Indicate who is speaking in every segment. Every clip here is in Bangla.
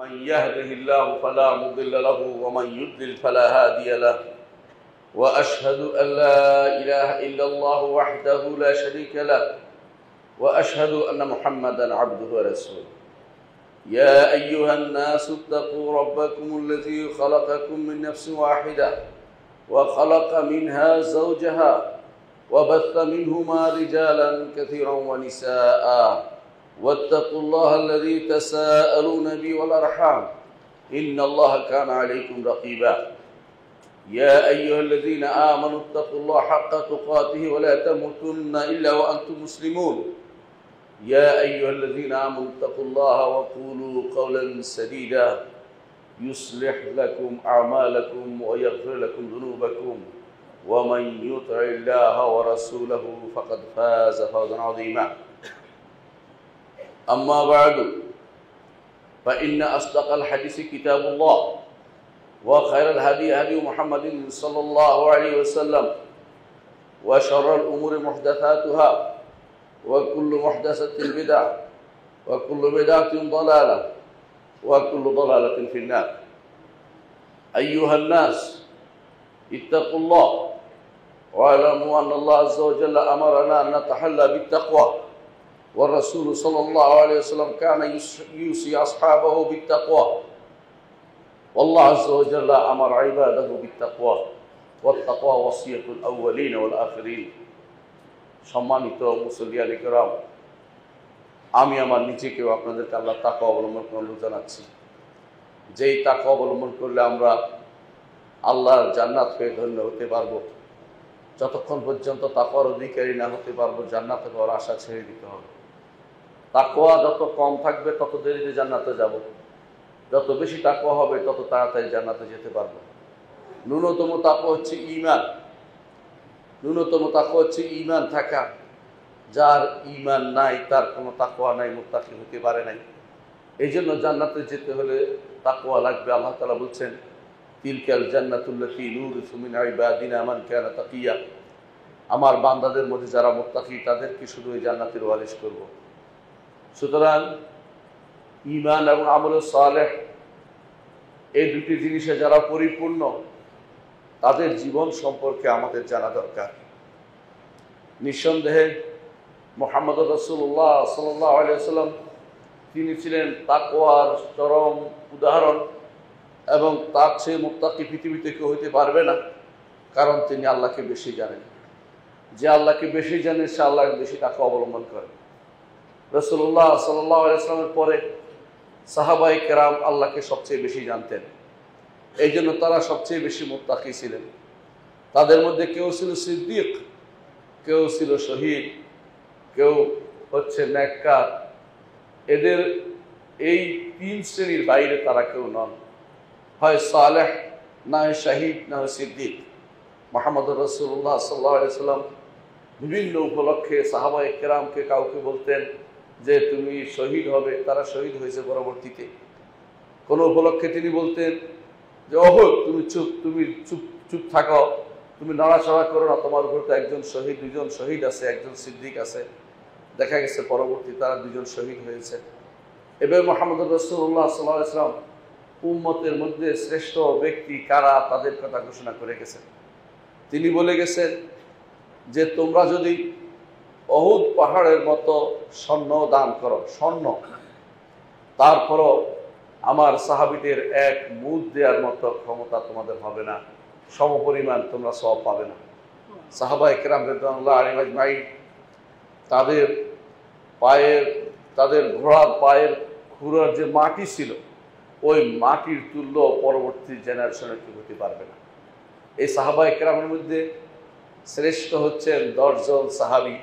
Speaker 1: من يهده الله فلا مضل له ومن يضلل فلا هادي له وأشهد أن لا إله إلا الله وحده لا شريك له وأشهد أن محمدا عبده ورسوله يا أيها الناس اتقوا ربكم الذي خلقكم من نفس واحدة وخلق منها زوجها وبث منهما رجالا كثيرا ونساء واتقوا الله الذي تساءلون به والأرحام إن الله كان عليكم رقيبا يا أيها الذين آمنوا اتقوا الله حق تقاته ولا تموتن إلا وأنتم مسلمون يا أيها الذين آمنوا اتقوا الله وقولوا قولا سديدا يصلح لكم أعمالكم ويغفر لكم ذنوبكم ومن يطع الله ورسوله فقد فاز فوزا عظيما أما بعد فإن أصدق الحديث كتاب الله وخير الهدي هدي محمد صلى الله عليه وسلم وشر الأمور محدثاتها وكل محدثة بدعة وكل بدعة ضلالة وكل ضلالة في النار أيها الناس اتقوا الله واعلموا أن الله عز وجل أمرنا أن نتحلى بالتقوى والرسول صلى الله عليه وسلم كان يوصي أصحابه بالتقوى والله عز وجل أمر عباده بالتقوى والتقوى وصية الأولين والآخرين সম্মানিত মুসল্লিয়ানে কেরাম, আমি আমার নিজেকেও আপনাদেরকে আল্লাহ তাকওয়া অবলম্বন করে অনুরোধ জানাচ্ছি। যেই তাকওয়া অবলম্বন করলে আমরা আল্লাহর জান্নাত পেয়ে ধন্য হতে পারবো। যতক্ষণ পর্যন্ত তাকওয়ার অধিকারী না হতে পারবো, জান্নাতে পাওয়ার আশা ছেড়ে দিতে হবে। তাকওয়া যত কম থাকবে তত দেরিতে জান্নাতে যাব, যত বেশি তাকওয়া হবে তত তাড়াতাড়ি জান্নাতে যেতে পারবো। ন্যূনতম তাকওয়া হচ্ছে ঈমান। ন্যূনতম তাকওয়া হচ্ছে ঈমান থাকা। যার ঈমান নাই তার কোনো তাকওয়া নাই, মুত্তাকি হতে পারে নাই। এই জন্য জান্নাতে যেতে হলে তাকওয়া লাগবে। আল্লাহ তাআলা বলছেন, তিলকাল জান্নাতুল্লাতী নুরিসু মিন ইবাদিনা মান কানা তাকিয়া। আমার বান্দাদের মধ্যে যারা মুত্তাকি তাদেরকে শুধু এই জান্নাতের ওয়ারিশ করব। সুতরাং ঈমান এবং আমল সালেহ এই দুটি জিনিসে যারা পরিপূর্ণ তাদের জীবন সম্পর্কে আমাদের জানা দরকার। নিঃসন্দেহে মুহাম্মদ রাসূলুল্লাহ সাল্লাল্লাহু আলাইহি ওয়াসাল্লাম তিনি ছিলেন তাকওয়ার চরম উদাহরণ এবং তার চেয়ে মুত্তাকি পৃথিবীতে কেউ হইতে পারবে না, কারণ তিনি আল্লাহকে বেশি জানেন। যে আল্লাহকে বেশি জানে সে আল্লাহকে বেশি তাকওয়া অবলম্বন করে। রাসূলুল্লাহ সাল্লাল্লাহু আলাইহি ওয়াসাল্লামের পরে সাহাবায়ে কেরাম আল্লাহকে সবচেয়ে বেশি জানতেন, এই জন্য তারা সবচেয়ে বেশি মুত্তাকি ছিলেন। তাদের মধ্যে কেউ ছিল সিদ্দিক, কেউ ছিল শহীদ, কেউ হচ্ছে নেককার। এদের এই তিন শ্রেণীর বাইরে তারা কেউ নন, হয় সালেহ, না হয় শহীদ, না হয় সিদ্দিক। মুহাম্মদ রাসূলুল্লাহ সাল্লাল্লাহু আলাইহি ওয়াসাল্লাম বিভিন্ন উপলক্ষে সাহাবায়ে কেরামকে কাউকে বলতেন যে তুমি শহীদ হবে, তারা শহীদ হয়েছে পরবর্তীতে। কোনো উপলক্ষে তিনি বলতেন যে ওহদ তুমি চুপ থাকো, তুমি নড়াচড়া করো না, তোমার উপর তো একজন শহীদ, দুজন শহীদ আছে, একজন সিদ্দিক আছে। দেখা গেছে পরবর্তী তারা দুজন শহীদ হয়েছে। এবার মুহাম্মদ রাসূলুল্লাহ সাল্লাল্লাহু আলাইহি ওয়াসাল্লাম উম্মতের মধ্যে শ্রেষ্ঠ ব্যক্তি কারা তাদের কথা ঘোষণা করে গেছেন। তিনি বলে গেছেন যে তোমরা যদি অহুদ পাহাড়ের মতো স্বর্ণ দান করো, স্বর্ণ, তারপরও আমার সাহাবীদের এক মুদ দেওয়ার মতো ক্ষমতা তোমাদের হবে না, সমপরিমাণ তোমরা সওয়াব পাবে না। সাহাবায়ে কেরাম রাদিয়াল্লাহু আনহুম আজমাইন তাদের পায়ের, তাদের ঘোড়ার পায়ের খুরার যে মাটি ছিল ওই মাটির তুল্য পরবর্তী জেনারেশনে কেউ হতে পারবে না। এই সাহাবায়ে কেরামের মধ্যে শ্রেষ্ঠ হচ্ছেন 10 জন সাহাবী,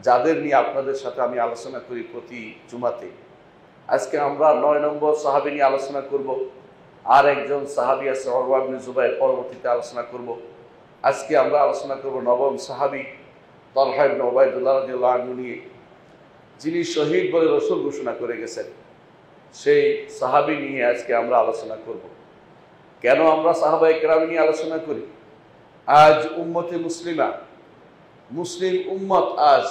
Speaker 1: যাদের নিয়ে আপনাদের সাথে আমি আলোচনা করি প্রতি জুমাতে। আজকে আমরা 9 নম্বর সাহাবী নিয়ে আলোচনা করব। আর একজন সাহাবী আছে উরওয়া ইবনে জুবাইর, পরবর্তীতে আলোচনা করব। আজকে আমরা আলোচনা করব 9ম সাহাবী তালহা ইবনে উবাইদুল্লাহ রাদিয়াল্লাহু আনহু নিয়ে, যিনি শহীদ বলে রাসূল ঘোষণা করে গেছেন। সেই সাহাবী নিয়ে আজকে আমরা আলোচনা করব। কেন আমরা সাহাবায়ে কেরাম নিয়ে আলোচনা করি? আজ উম্মতে মুসলিমা, মুসলিম উম্মত আজ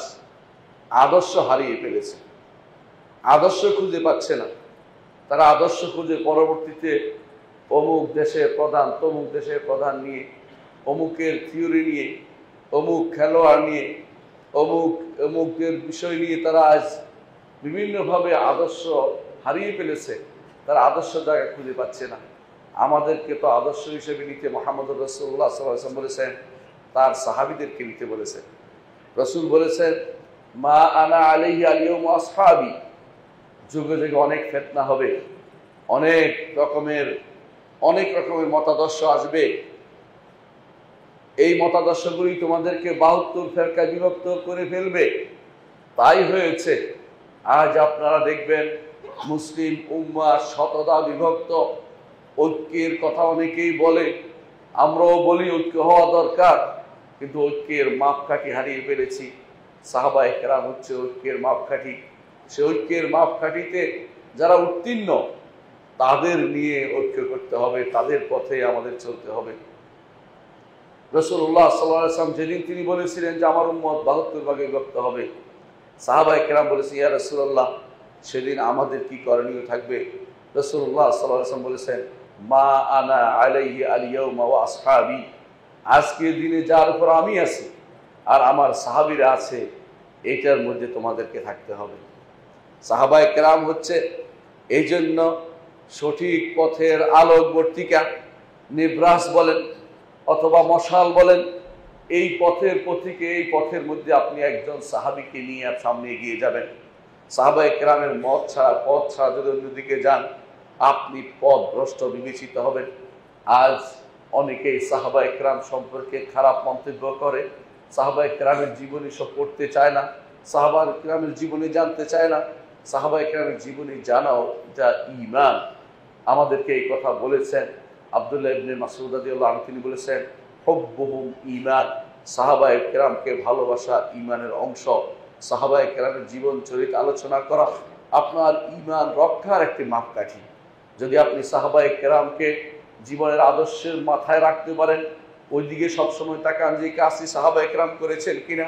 Speaker 1: আদর্শ হারিয়ে ফেলেছে, আদর্শ খুঁজে পাচ্ছে না। তারা আদর্শ খুঁজে পরবর্তীতে অমুক দেশের প্রধান, তমুক দেশের প্রধান নিয়ে, অমুকের থিওরি নিয়ে, অমুক খেলোয়াড় নিয়ে, অমুকের বিষয় নিয়ে তারা আজ বিভিন্নভাবে আদর্শ হারিয়ে ফেলেছে। তারা আদর্শ জায়গা খুঁজে পাচ্ছে না। আমাদেরকে তো আদর্শ হিসেবে নিতে মুহাম্মদ রাসূলুল্লাহ সাল্লাল্লাহু আলাইহি ওয়াসাল্লাম বলেছেন, তার সাহাবীদেরকে নিতে বলেছেন। রাসূল বলেছেন, মা আনা আলাইহি আল-ইয়াউম ওয়া আসহাবি। যুগে যুগে অনেক ফিতনা হবে, অনেক রকমের মতাদর্শ আসবে। এই মতাদর্শগুলি তোমাদেরকে 72 ফেরকায় বিভক্ত করে ফেলবে। তাই হয়েছে আজ আপনারা দেখবেন মুসলিম উম্মাহ শতদা বিভক্ত। ঐক্যের কথা অনেকেই বলে, আমরাও বলি ঐক্য হওয়া দরকার, কিন্তু ঐক্যের মাপকাঠি হারিয়ে ফেলেছি। সাহাবায়ে কেরাম হচ্ছে ঐক্যের মাপকাঠি। সে ঐক্যের মাপকাঠিতে যারা উত্তীর্ণ তাদের নিয়ে ঐক্য করতে হবে, তাদের পথে আমাদের চলতে হবে। রাসূলুল্লাহ সাল্লাল্লাহু আলাইহি ওয়াসাল্লাম যেদিন তিনি বলেছিলেন যে আমার উম্মত 72 ভাগে বিভক্ত হবে, সাহাবায়ে কেরাম বলেছে, ইয়া রাসূলুল্লাহ, সেদিন আমাদের কি করণীয় থাকবে? রাসূলুল্লাহ সাল্লাল্লাহু আলাইহি ওয়াসাল্লাম বলেছেন, মা আনা আলাইহি আল-ইয়াউমা ওয়া আসহাবি। আজকের দিনে যার উপর আমি আছি আর আমার সাহাবীরা আছে, এটার মধ্যে তোমাদেরকে থাকতে হবে। সাহাবায়ে কেরাম হচ্ছে এই জন্য সঠিক পথের আলোকবর্তিকা, নিবরাস বলেন অথবা মশাল বলেন, এই পথের পথিকে, এই পথের মধ্যে আপনি একজন সাহাবীকে নিয়ে সামনে এগিয়ে যাবেন। সাহাবায়ে কেরামের পথ ছাড়া যদি অন্যদিকে যান, আপনি পথভ্রষ্ট বিবেচিত হবেন। আজ অনেকেই সাহাবায়ে কেরাম সম্পর্কে খারাপ মন্তব্য করে, সাহাবায়ে কেরামের জীবনী সব পড়তে চায় না, সাহাবায়ে কেরামের জীবনী জানতে চায় না। সাহাবায়ে কেরামের জীবনী জানাও যা ঈমান। আমাদেরকে এই কথা বলেছেন আব্দুল্লাহ ইবনে মাসউদ রাদিয়াল্লাহু আনহু, তিনি বলেছেন, হুব্বুহুম ঈমান। সাহাবায়ে কেরামকে ভালোবাসা ঈমানের অংশ। সাহাবায়ে কেরামের জীবন চরিত আলোচনা করা আপনার ঈমান রক্ষার একটি মাপকাঠি। যদি আপনি সাহাবায়ে কেরামকে জীবনের আদর্শের মাথায় রাখতে পারেন, ওই দিকে সবসময় তাকান যে কাজটি সাহাবায়ে কেরাম করেছেন কিনা,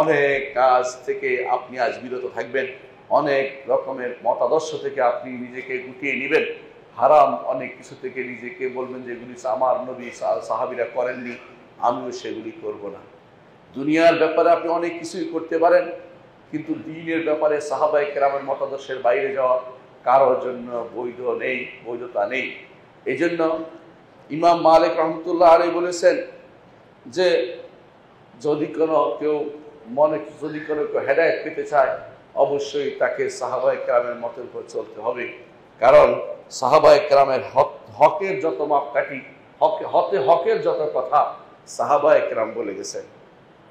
Speaker 1: অনেক কাজ থেকে আপনি আজ বিরত থাকবেন, অনেক রকমের মতাদর্শ থেকে আপনি নিজেকে গুটিয়ে নেবেন, হারাম অনেক কিছু থেকে নিজেকে বলবেন যে এগুলি আমার নবী সাহাবীরা করেননি, আমিও সেগুলি করব না। দুনিয়ার ব্যাপারে আপনি অনেক কিছুই করতে পারেন, কিন্তু দ্বীনের ব্যাপারে সাহাবায়ে কেরামের মতাদর্শের বাইরে যাওয়া কারোর জন্য বৈধতা নেই। এই জন্য ইমাম মালিক রহমতুল্লাহ আলাইহি বলেছেন যে যদি কোনো কেউ হেদায়েত পেতে চায়, অবশ্যই তাকে সাহাবায়ে কেরামের মতের উপর চলতে হবে। কারণ সাহাবায়ে কেরামের হকের যত মাপকাঠি, হকের যত কথা সাহাবায়ে কেরাম বলে গেছেন,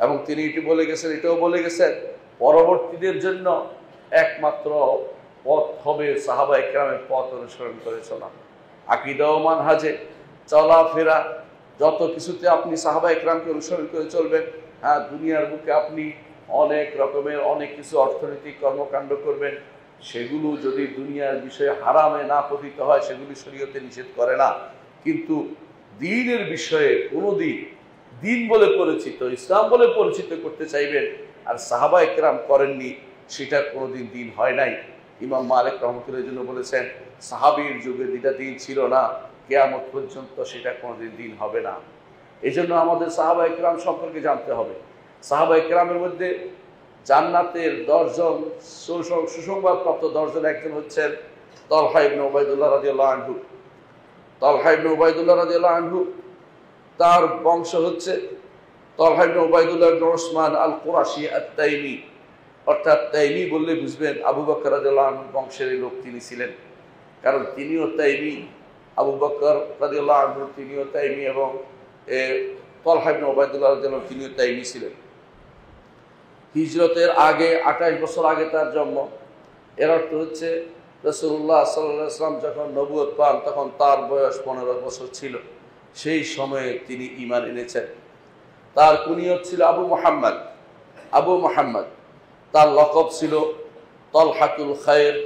Speaker 1: এবং তিনি এটাও বলে গেছেন পরবর্তীদের জন্য একমাত্র পথ হবে সাহাবায়ে কেরামের পথ অনুসরণ করে চলা। আকীদা ও মানহাজে চলাফেরা যত কিছুতে আপনি সাহাবায়ে কেরামকে অনুসরণ করে চলবেন, হ্যাঁ, দুনিয়ার বুকে আপনি অনেক রকমের অনেক কিছু অর্থনৈতিক কর্মকাণ্ড করবেন, সেগুলো যদি দুনিয়ার বিষয়ে হারামে না পতিত হয়, সেগুলি শরীয়তে নিষেধ করে না। কিন্তু দ্বীনের বিষয়ে কোনোদিন দ্বীন বলে পরিচিত, ইসলাম বলে পরিচিত করতে চাইবেন আর সাহাবায়ে কেরাম করেননি, সেটা কোনোদিন দ্বীন হয় নাই। ইমাম মালিক রহমতুল্লাহ জন্য বলেছেন, সাহাবীর যুগে যেটা দ্বীন ছিল না, কিয়ামত পর্যন্ত সেটা কোনোদিন দ্বীন হবে না। এই জন্য আমাদের সাহাবায়ে কেরাম সম্পর্কে জানতে হবে। সাহাবায়ে কেরামের মধ্যে জান্নাতের 10 জন সুসংবাদপ্রাপ্ত 10 জন, একজন হচ্ছেন তালহা ইবনে উবাইদুল্লাহ রাদিয়াল্লাহু আনহু। তালহা ইবনে উবাইদুল্লাহ রাদিয়াল্লাহু আনহু, তার বংশ হচ্ছে তালহা ইবনে উবাইদুল্লাহ ইবনে উসমান আল কুরাশি আত-তাইমি, অর্থাৎ তাইমি বললে বুঝবেন আবু বকর রাদিয়াল্লাহু আনহু বংশের লোক তিনি ছিলেন, কারণ তিনিও তাইমি, আবু বকর রাদিয়াল্লাহু আনহু তিনিও তাইমি, এবং তালহা ইবনে উবাইদুল্লাহ রাদিয়াল্লাহু আনহু তিনিও তাইমি ছিলেন। হিজরতের আগে 28 বছর আগে তার জন্ম। এর অর্থ হচ্ছে রাসূলুল্লাহ সাল্লাল্লাহু আলাইহি ওয়াসাল্লাম যখন নবুয়ত পান তখন তার বয়স 15 বছর ছিল। সেই সময়ে তিনি ঈমান এনেছেন। তার কুনিয়ত ছিল আবু মুহাম্মদ। তার লকব ছিল তলহাতুল খায়র,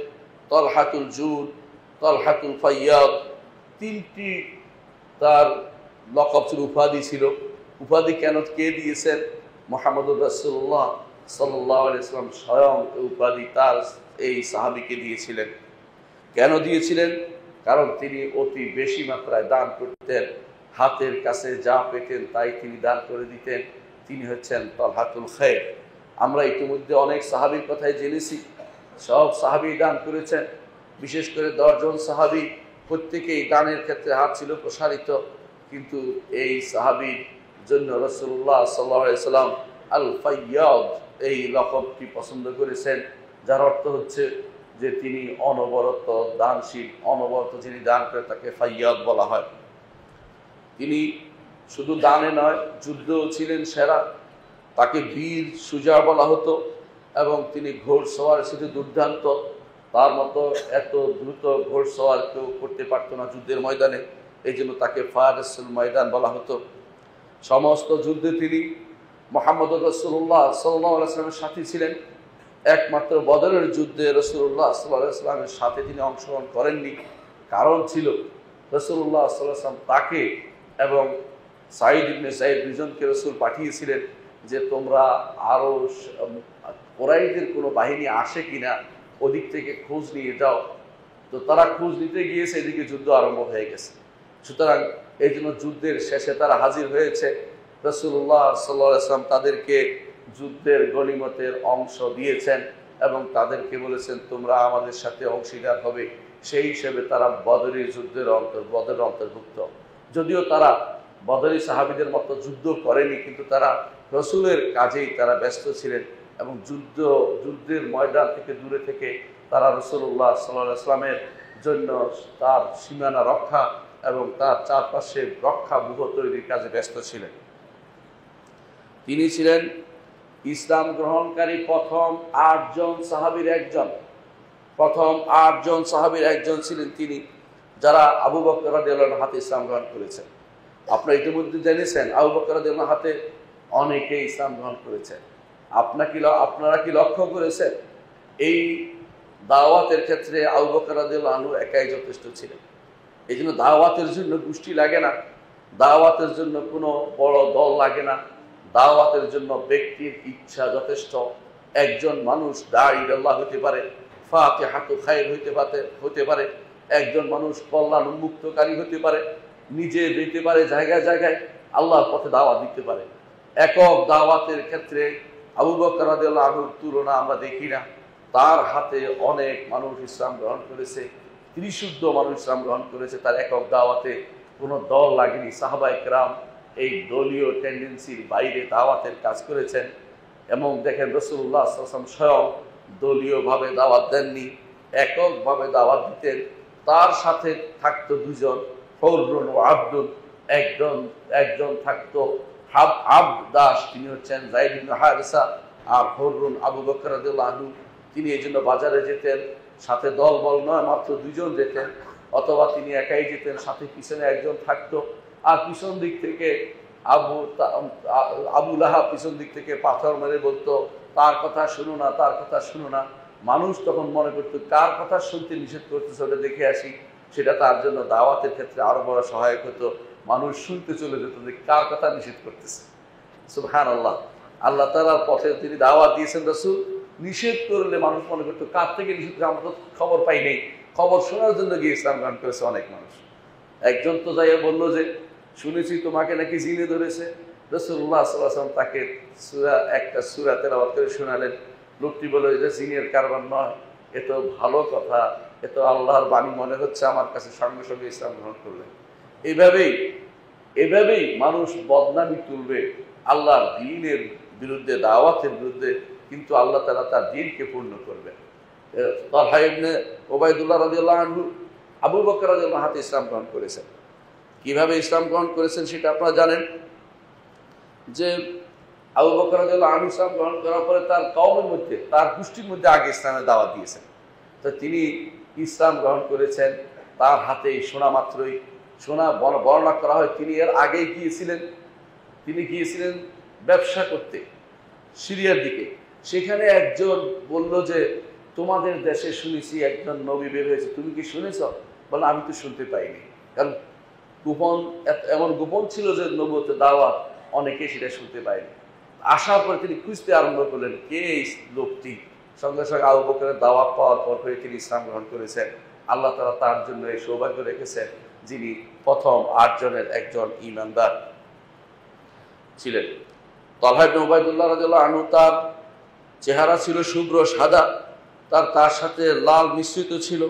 Speaker 1: তলহাতুল জুদ, তলহাতুল ফাইয়াদ। 3টি তার লকব ছিল, উপাধি ছিল। উপাধি কে দিয়েছেন? মুহাম্মদুর রাসূলুল্লাহ সাল্লাল্লাহু আলাইহি ওয়াসাল্লাম স্বয়ং উপাধি তার এই সাহাবীকে দিয়েছিলেন। কেন দিয়েছিলেন? কারণ তিনি অতি বেশি মাত্রায় দান করতেন, হাতের কাছে যা পেতেন তাই তিনি দান করে দিতেন। তিনি হচ্ছেন তলহাতুল খায়র। আমরা ইতিমধ্যে অনেক সাহাবীর কথাই জেনেছি, সব সাহাবী দান করেছেন। বিশেষ করে 10 জন সাহাবী, প্রত্যেকেই দানের ক্ষেত্রে হাত ছিল প্রসারিত। কিন্তু এই সাহাবীর জন্য রাসূলুল্লাহ সাল্লাল্লাহু আলাইহি সাল্লাম আল ফাইয়াদ এই লকবটি পছন্দ করেছেন, যার অর্থ হচ্ছে যে তিনি অনবরত দানশীল, অনবরত যিনি দান করে তাকে ফাইয়াদ বলা হয়। তিনি শুধু দানে নয়, যুদ্ধও ছিলেন সেরা, তাকে বীর সুজা বলা হতো, এবং তিনি ঘোড়সওয়ার শুধু দুর্দান্ত, তার মতো এত দ্রুত ঘোড়সওয়ার কেউ করতে পারতো না যুদ্ধের ময়দানে, এই জন্য তাকে ফারেসুল ময়দান বলা হতো। সমস্ত যুদ্ধে তিনি মুহাম্মদ রাসূলুল্লাহ সাল্লাল্লাহু আলাইহি ওয়াসাল্লামের সাথী ছিলেন। একমাত্র বদরের যুদ্ধে রাসূলুল্লাহ সাল্লাল্লাহু আলাইহি ওয়াসাল্লামের সাথে তিনি অংশগ্রহণ করেননি। কারণ ছিল রাসূলুল্লাহ সাল্লাল্লাহু আলাইহি ওয়াসাল্লাম তাকে এবং সাঈদ ইবনে যায়েদ দুজনকে রাসূল পাঠিয়েছিলেন যে তোমরা আরো কুরাইশদের কোনো বাহিনী আসে কিনা ওদিক থেকে খোঁজ নিয়ে যাও। তো তারা খোঁজ নিতে গিয়েছে, এদিকে যুদ্ধ আরম্ভ হয়ে গেছে। সুতরাং এই জন্য যুদ্ধের শেষে তারা হাজির হয়েছে। রাসূলুল্লাহ সাল্লাল্লাহু আলাইহি ওয়াসাল্লাম তাদেরকে যুদ্ধের গনিমতের অংশ দিয়েছেন এবং তাদেরকে বলেছেন তোমরা আমাদের সাথে অংশীদার হবে। সেই হিসেবে তারা বদরের যুদ্ধের বদরের অন্তর্ভুক্ত। যদিও তারা বদরি সাহাবীদের মতো যুদ্ধ করেনি, কিন্তু তারা রসুলের কাজেই তারা ব্যস্ত ছিলেন এবং যুদ্ধের ময়দান থেকে দূরে থেকে তারা রাসূলুল্লাহ সাল্লাল্লাহু আলাইহি ওয়াসাল্লামের জন্য তার সীমানা রক্ষা এবং তার চারপাশে রক্ষা ব্যূহ তৈরির কাজে ব্যস্ত ছিলেন। তিনি ছিলেন ইসলাম গ্রহণকারী প্রথম 8 জন সাহাবীর একজন। প্রথম 8 জন সাহাবীর একজন ছিলেন তিনি, যারা আবু বকর রাদিয়াল্লাহু আনহু হাতে ইসলাম গ্রহণ করেছেন। আপনারা ইতিমধ্যে জেনেছেন আবু বকর রাদিয়াল্লাহু আনহু হাতে অনেকে ইসলাম গ্রহণ করেছেন। আপনারা কি লক্ষ্য করেছেন এই দাওয়াতের ক্ষেত্রে আবু বকর রাদিয়াল্লাহু আনহু একাই যথেষ্ট ছিলেন? এই জন্য দাওয়াতের জন্য গোষ্ঠী লাগে না, দাওয়াতের জন্য কোনো বড় দল লাগে না, দাওয়াতের জন্য ব্যক্তির ইচ্ছা যথেষ্ট। একজন মানুষ দাঈ আল্লাহ হতে পারে, ফাতিহাতুল খায়র হতে পারে, একজন মানুষ কল্যাণ উন্মুক্তকারী হতে পারে, নিজে দিতে পারে জায়গায় জায়গায়, আল্লাহর পথে দাওয়াত দিতে পারে। একক দাওয়াতের ক্ষেত্রে আবু বকর রাদিয়াল্লাহু আনহুর তুলনা আমরা দেখি না। তার হাতে অনেক মানুষ ইসলাম গ্রহণ করেছে, ত্রিশুদ্ধ মানুষ ইসলাম গ্রহণ করেছে তার একক দাওয়াতে। কোনো দল লাগেনি। সাহাবায়ে কেরাম এই দলীয় টেন্ডেন্সির বাইরে দাওয়াতের কাজ করেছেন। এবং দেখেন রাসূলুল্লাহ সাল্লাল্লাহু আলাইহি ওয়াসাল্লাম স্বয়ং দলীয়ভাবে দাওয়াত দেননি, এককভাবে দাওয়াত দিতেন। তার সাথে থাকতো 2 জন, হুররুন ও আব্দুন। একজন থাকতো আব্দ দাস, তিনি হচ্ছেন যায়েদ ইবনে হারিসা, আর হুররুন আবু বকর রাদিয়াল্লাহু আনহু। তিনি এই জন্য বাজারে যেতেন, সাথে দলবল নয়, মাত্র 2 জন যেতেন, অথবা তিনি একাই যেতেন, সাথে পিছনে একজন থাকতো। আর পিছন দিক থেকে আবু লাহাব পিছন দিক থেকে পাথর মেরে বলতো তার কথা শুনো না, তার কথা শুনো না। মানুষ তখন মনে করতো কার কথা শুনতে নিষেধ করতেছে, ওটা দেখে আসি। সেটা তার জন্য দাওয়াতের ক্ষেত্রে আরো বড় সহায়ক হতো। মানুষ শুনতে চলে যেত যে কার কথা নিষেধ করতেছে। সুবহানাল্লাহ। আল্লাহ তাআলার পথে তিনি দাওয়াত দিয়েছেন, রাসূল নিষেধ করলে মানুষ মনে করতো কার থেকে নিষেধ করে, আমরা তো খবর পাই নেই। খবর শোনার জন্য গিয়ে ইসলাম গ্রহণ করেছে অনেক মানুষ। একজন তো যাইয়া বললো যে শুনেছি তোমাকে নাকি জিনে ধরেছে। রাসূলুল্লাহ সাল্লাল্লাহু আলাইহি ওয়াসাল্লাম তাকে একটা সূরা তেলাওয়াত করে শোনালেন। লোকটি বলল এটা জিনের কারবার নয়, এ তো ভালো কথা, এ তো আল্লাহর বাণী মনে হচ্ছে আমার কাছে। সঙ্গে সঙ্গে ইসলাম গ্রহণ করলেন। এভাবেই মানুষ বদনামি তুলবে আল্লাহর দ্বীনের বিরুদ্ধে, দাওয়াতের বিরুদ্ধে, কিন্তু আল্লাহ তাআলা তার দ্বীনকে পূর্ণ করবেন। তালহা ইবনে উবাইদুল্লাহ রাদিয়াল্লাহু আনহু আবু বকর রাদিয়াল্লাহু আনহু হাতে ইসলাম গ্রহণ করেছেন। কিভাবে ইসলাম গ্রহণ করেছেন সেটা আপনারা জানেন, যে আবু বকর রাদিয়াল্লাহু আনহু ইসলাম গ্রহণ করার পরে তার কওমের মধ্যে, তার গোষ্ঠীর মধ্যে আগে ইসলামের দাওয়াত দিয়েছেন। তো তিনি ইসলাম গ্রহণ করেছেন। তার হাতে শোনা মাত্রই, বর্ণনা করা হয় তিনি এর আগেই গিয়েছিলেন ব্যবসা করতে সিরিয়ার দিকে। সেখানে একজন বলল যে তোমাদের দেশে শুনেছি একজন নবী বের হয়েছে, তুমি কি শুনেছ? বলে আমি তো শুনতে পাইনি। কারণ এমন গোপন ছিল যে নবুয়তের দাওয়াত, অনেকে সেটা শুনতে পায়নি। আসার পরে তিনি খুঁজতে আরম্ভ করলেন কে এই লোকটি। সঙ্গে সঙ্গে আবু বকরের দাওয়াত পাওয়ার পর তিনি ইসলাম গ্রহণ করেছেন। আল্লাহ তাআলা তার জন্য এই সৌভাগ্য রেখেছেন, যিনি প্রথম 8 জনের একজন ঈমানদার ছিলেন। তালহা ইবনে উবাইদুল্লাহ রাদিয়াল্লাহু আনহু, তার চেহারা ছিল শুভ্র সাদা, তার সাথে লাল মিশ্রিত ছিল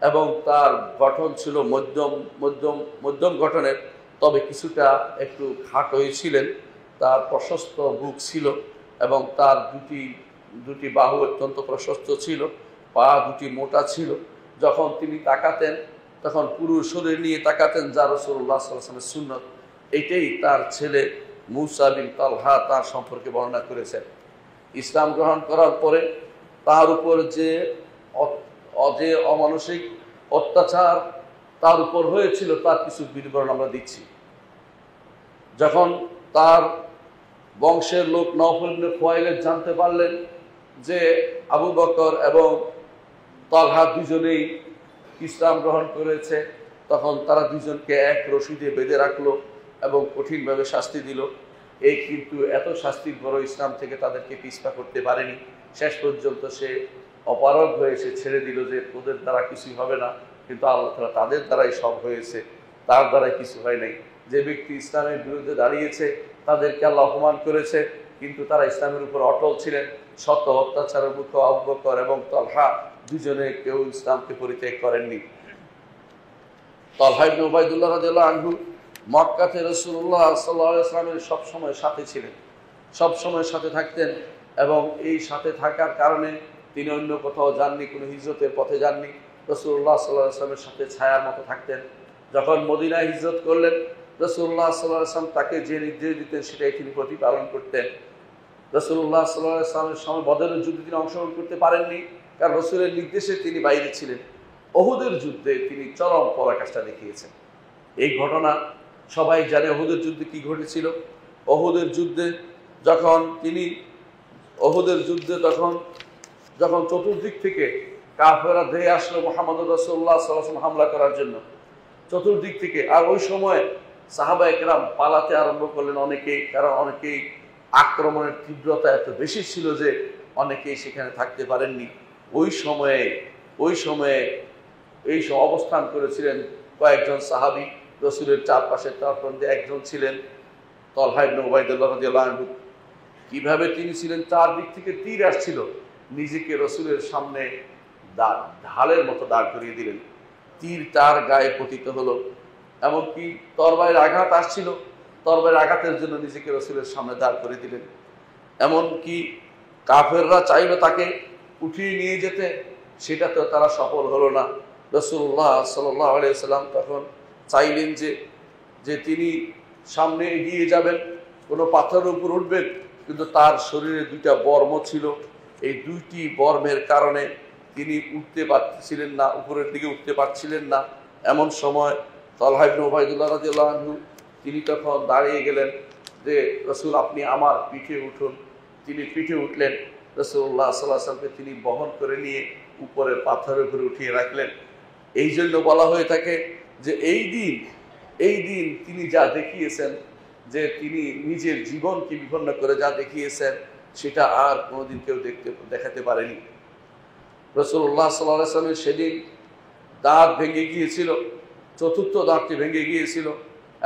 Speaker 1: এবং তার গঠন ছিল মধ্যম গঠনের, তবে কিছুটা একটু খাটোই ছিলেন। তার প্রশস্ত বুক ছিল এবং তার দুটি বাহু অত্যন্ত প্রশস্ত ছিল, পা দুটি মোটা ছিল। যখন তিনি তাকাতেন তখন পুরো শরীর নিয়ে তাকাতেন, যা রাসূলুল্লাহ সাল্লাল্লাহু আলাইহি ওয়াসাল্লামের সুন্নত। এটাই তার ছেলে মুসা বিন তালহা তার সম্পর্কে বর্ণনা করেছেন। ইসলাম গ্রহণ করার পরে তার উপর যে অমানসিক অত্যাচার তার উপর হয়েছিল তার কিছু বিবরণ আমরা দিচ্ছি। যখন তার বংশের লোক নওফল ইবনে খুয়াইলিদ জানতে পারলেন যে আবু বকর এবং তালহা দুজনেই ইসলাম গ্রহণ করেছে, তখন তারা দুজনকে এক রশিদে বেঁধে রাখলো এবং কঠিনভাবে শাস্তি দিল। এই কিন্তু এত শাস্তির পরও ইসলাম থেকে তাদেরকে পিছপা করতে পারেনি। শেষ পর্যন্ত সে অপারগ হয়ে সে ছেড়ে দিল যে ওদের দ্বারা কিছুই হবে না, কিন্তু আল্লাহ তাআলা তাদের দ্বারাই সব হয়েছে, তার দ্বারাই কিছু হয় নাই। যে ব্যক্তি ইসলামের বিরুদ্ধে দাঁড়িয়েছে তাদেরকে আল্লাহ অপমান করেছে, কিন্তু তারা ইসলামের উপর অটল ছিলেন। শত অত্যাচারের মুখে আবু বকর এবং তালহা দুজনে কেউ ইসলামকে পরিত্যাগ করেননি। তালহা ইবনে উবাইদুল্লাহ রাদিয়াল্লাহু আনহু মক্কাতে রাসূলুল্লাহ সাল্লাল্লাহু আলাইহি ওয়াসাল্লামের সবসময় সাথে ছিলেন, সবসময় সাথে থাকতেন এবং এই সাথে থাকার কারণে তিনি অন্য কোথাও যাননি, কোনো হিজরতের পথে যাননি। রাসূলুল্লাহ সাল্লাল্লাহু আলাইহি ওয়াসাল্লামের সাথে ছায়ার মতো থাকতেন। যখন মদিনায় হিজরত করলেন, রাসূলুল্লাহ সাল্লাল্লাহু আলাইহি ওয়াসাল্লাম তাকে যে নির্দেশ দিতেন সেটাই তিনি প্রতিপালন করতেন। রাসূলুল্লাহ সাল্লাল্লাহু আলাইহি ওয়াসাল্লামের সময় বদরের যুদ্ধে তিনি অংশগ্রহণ করতে পারেননি, কারণ রাসূলের নির্দেশে তিনি বাইরে ছিলেন। উহুদের যুদ্ধে তিনি চরম পরাকাষ্ঠা দেখিয়েছেন। এই ঘটনা সবাই জানে। উহুদের যুদ্ধে কি ঘটেছিল? উহুদের যুদ্ধে যখন যখন চতুর্দিক থেকে কাফেররা ধেয়ে আসলো মুহাম্মদ রাসূলুল্লাহ সাল্লাল্লাহু আলাইহি ওয়াসাল্লাম হামলা করার জন্য, চতুর্দিক থেকে। আর ওই সময় সাহাবায়ে কেরাম পালাতে আরম্ভ করলেন অনেকেই, কারণ অনেকেই আক্রমণের তীব্রতা এত বেশি ছিল যে অনেকেই সেখানে থাকতে পারেননি। ওই সময়ে অবস্থান করেছিলেন কয়েকজন সাহাবী। রাসূলের চারপাশে তারপরে একজন ছিলেন তালহা ইবনে উবাইদুল্লাহ রাদিয়াল্লাহু আনহু। কিভাবে তিনি ছিলেন, চারদিক থেকে তীর আসছিল, নিজেকে রাসূলের সামনে ঢালের মতো দাঁড় করিয়ে দিলেন। তীর তার গায়ে পতিত হলো, এমনকি তরবারির আঘাত আসছিল, তরবারির আঘাতের জন্য নিজেকে রাসূলের সামনে দাঁড় করে দিলেন। এমনকি কাফেররা চাইল তাকে উঠিয়ে নিয়ে যেতে, সেটাতেও তারা সফল হলো না। রাসূলুল্লাহ সাল্লাল্লাহু আলাইহি ওয়াসাল্লাম তখন চাইলেন যে তিনি সামনে এগিয়ে যাবেন, কোনো পাথরের উপর উঠবেন, কিন্তু তার শরীরে দুইটা বর্ম ছিল। এই দুইটি বর্মের কারণে তিনি উঠতে পারছিলেন না, উপরের দিকে উঠতে পারছিলেন না। এমন সময় তালহা ইবনে উবাইদুল্লাহ রাদিয়াল্লাহু আনহু তিনি তখন দাঁড়িয়ে গেলেন যে রাসূল, আপনি আমার পিঠে উঠুন। তিনি পিঠে উঠলেন। রাসূলুল্লাহ সাল্লাল্লাহু আলাইহি ওয়াসাল্লামকে তিনি বহন করে নিয়ে উপরের পাথরের উপরে উঠিয়ে রাখলেন। এই জন্য বলা হয়ে থাকে যে এই দিন তিনি যা দেখিয়েছেন, যে তিনি নিজের জীবনকে বিপন্ন করে যা দেখিয়েছেন, সেটা আর কোনোদিন কেউ দেখাতে পারেনি। রাসূলুল্লাহ সাল্লাল্লাহু আলাইহি ওয়াসাল্লামের সেদিন দাঁত ভেঙে গিয়েছিল, চতুর্থ দাঁতটি ভেঙে গিয়েছিল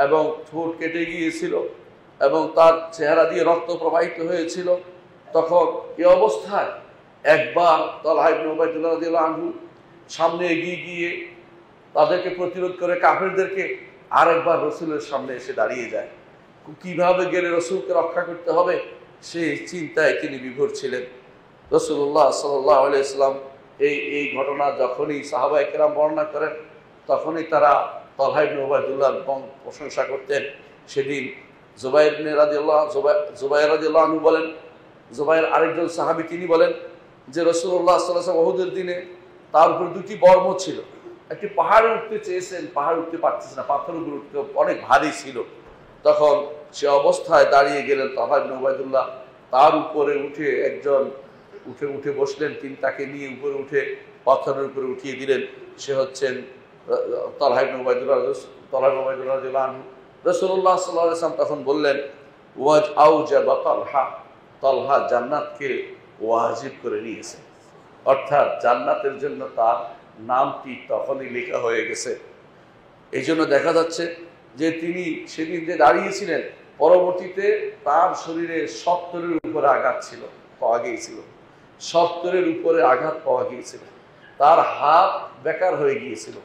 Speaker 1: এবং ঠোঁট কেটে গিয়েছিল এবং তার চেহারা দিয়ে রক্ত প্রবাহিত হয়েছিল। তখন এই অবস্থায় একবার তালহা ইবনে উবাইদুল্লাহ রাদিয়াল্লাহু আনহু সামনে এগিয়ে গিয়ে তাদেরকে প্রতিরোধ করে কাফেরদেরকে আরেকবার রাসূলের সামনে এসে দাঁড়িয়ে যায়। কিভাবে গেলে রাসূলকে রক্ষা করতে হবে সেই চিন্তায় তিনি বিভোর ছিলেন। রাসূলুল্লাহ সাল্লাল্লাহু আলাইহি ওয়াসাল্লাম এই ঘটনা যখনই সাহাবায়ে কেরাম বর্ণনা করেন, তখনই তারা তালহা ইবনে উবাইদুল্লাহর প্রশংসা করতেন। সেদিন জুবাইর রাদিয়াল্লাহু আনহু বলেন, জুবাইর আরেকজন সাহাবী, তিনি বলেন যে রাসূলুল্লাহ সাল্লাল্লাহু আলাইহি ওয়াসাল্লাম উহুদের দিনে তার উপর দুটি বর্ম ছিল। একটি পাহাড়ে উঠতে চেয়েছেন, পাহাড়ে উঠতে পারতেছে না, পাথরের উপর উঠতে অনেক ভারী ছিল। তখন সে অবস্থায় দাঁড়িয়ে গেলেন তালহা ইবনে উবাইদুল্লাহ, তার উপরে উঠে বসলেন। তিনি তাকে নিয়ে উপরে উঠে পাথরের উপরে উঠিয়ে দিলেন। সে হচ্ছেন তালহা ইবনে উবাইদুল্লাহ রাদিয়াল্লাহু আনহু। রাসূলুল্লাহ সাল্লাল্লাহু আলাইহি ওয়াসাল্লাম তখন বললেন, আউজাবা তালহা জান্নাতকে ওয়াজিব করে নিয়েছে, অর্থাৎ জান্নাতের জন্য তার নামটি তখনই লেখা হয়ে গেছে। এই জন্য দেখা যাচ্ছে যে তিনি সেদিন যে দাঁড়িয়েছিলেন, পরবর্তীতে তার শরীরে 70-এর উপরে আঘাত পাওয়া গিয়েছিল। 70-এর উপরে আঘাত পাওয়া গিয়েছিল। তার হাত বেকার হয়ে গিয়েছিল,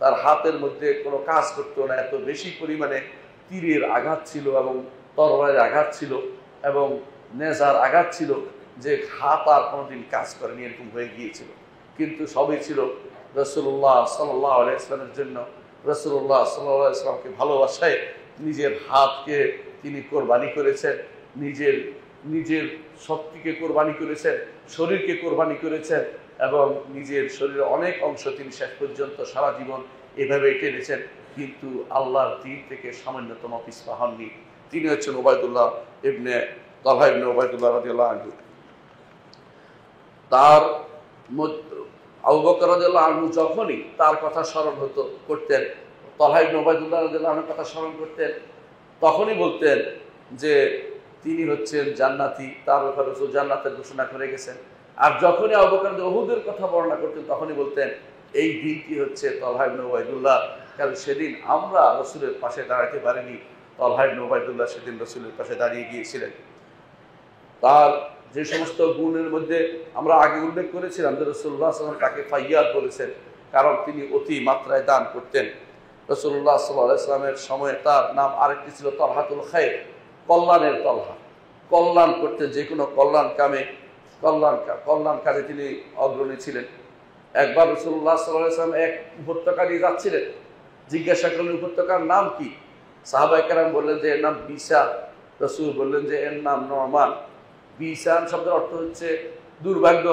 Speaker 1: তার হাতের মধ্যে কোনো কাজ করতো না, এত বেশি পরিমাণে তীরের আঘাত ছিল এবং তরবারির আঘাত ছিল এবং নেজার আঘাত ছিল, যে হাত আর কোনোদিন কাজ করেনি, এরকম হয়ে গিয়েছিল। কিন্তু সবই ছিল রাসূলুল্লাহ সাল্লাল্লাহু আলাইহি ওয়াসাল্লামের জন্য। রাসূলুল্লাহ সাল্লাল্লাহু আলাইহি ওয়াসাল্লামকে ভালোবাসায় নিজের হাতকে তিনি কোরবানি করেছেন, নিজের শক্তিকে কোরবানি করেছেন, শরীরকে কোরবানি করেছেন এবং নিজের শরীরের অনেক অংশ তিনি শেষ পর্যন্ত সারা জীবন এভাবে টেনেছেন, কিন্তু আল্লাহর দিন থেকে সামান্যতম পিছপা হননি। তিনি হচ্ছেন ওবায়দুল্লাহ ইবনে তালহা ইবনে ওবায়দুল্লাহ রাদিয়াল্লাহু আনহু। তার আবু বকর রাদিয়াল্লাহু আনহু যখনই তার কথা স্মরণ করতেন, তালহা ইবনে ওবায়দুল্লাহ রাদিয়াল্লাহু আনহুর কথা স্মরণ করতেন, তখনই বলতেন যে তিনি হচ্ছেন জান্নাতি, তার ব্যাপারে রাসূল জান্নাতের ঘোষণা করে গেছেন। আর যখনই আবু বকর উহুদের কথা বর্ণনা করতেন, তখনই বলতেন এই দিনটি হচ্ছে তালহা ইবনে ওবায়দুল্লাহ, কারণ সেদিন আমরা রাসূলের পাশে দাঁড়াতে পারিনি, তালহা ইবনে ওবায়দুল্লাহ সেদিন রাসূলের পাশে দাঁড়িয়ে গিয়েছিলেন। তার যে সমস্ত গুণের মধ্যে আমরা আগে উল্লেখ করেছিলাম যে রাসূলুল্লাহ সাল্লাল্লাহু আলাইহি ওয়াসাল্লাম তাকে ফাইয়াদ বলেছেন, কারণ তিনি অতি মাত্রায় দান করতেন। রাসূলুল্লাহ সাল্লাল্লাহু আলাইহি ওয়াসাল্লামের সময় তার নাম আরেকটি ছিল তলহাতুল খায়র, কল্যাণের তলহা। কল্যাণ করতে, যে কোনো কল্যাণ কাজে তিনি অগ্রণী ছিলেন। একবার রাসূলুল্লাহ সাল্লাল্লাহু আলাইহি ওয়াসাল্লাম এক উপত্যকা দিয়ে যাচ্ছিলেন, জিজ্ঞাসা করলেন উপত্যকার নাম কি? সাহাবায়ে কেরাম বললেন যে এর নাম বিসান। রাসূল বললেন যে এর নাম নোমান। বিসান শব্দের অর্থ হচ্ছে দুর্ভাগ্য।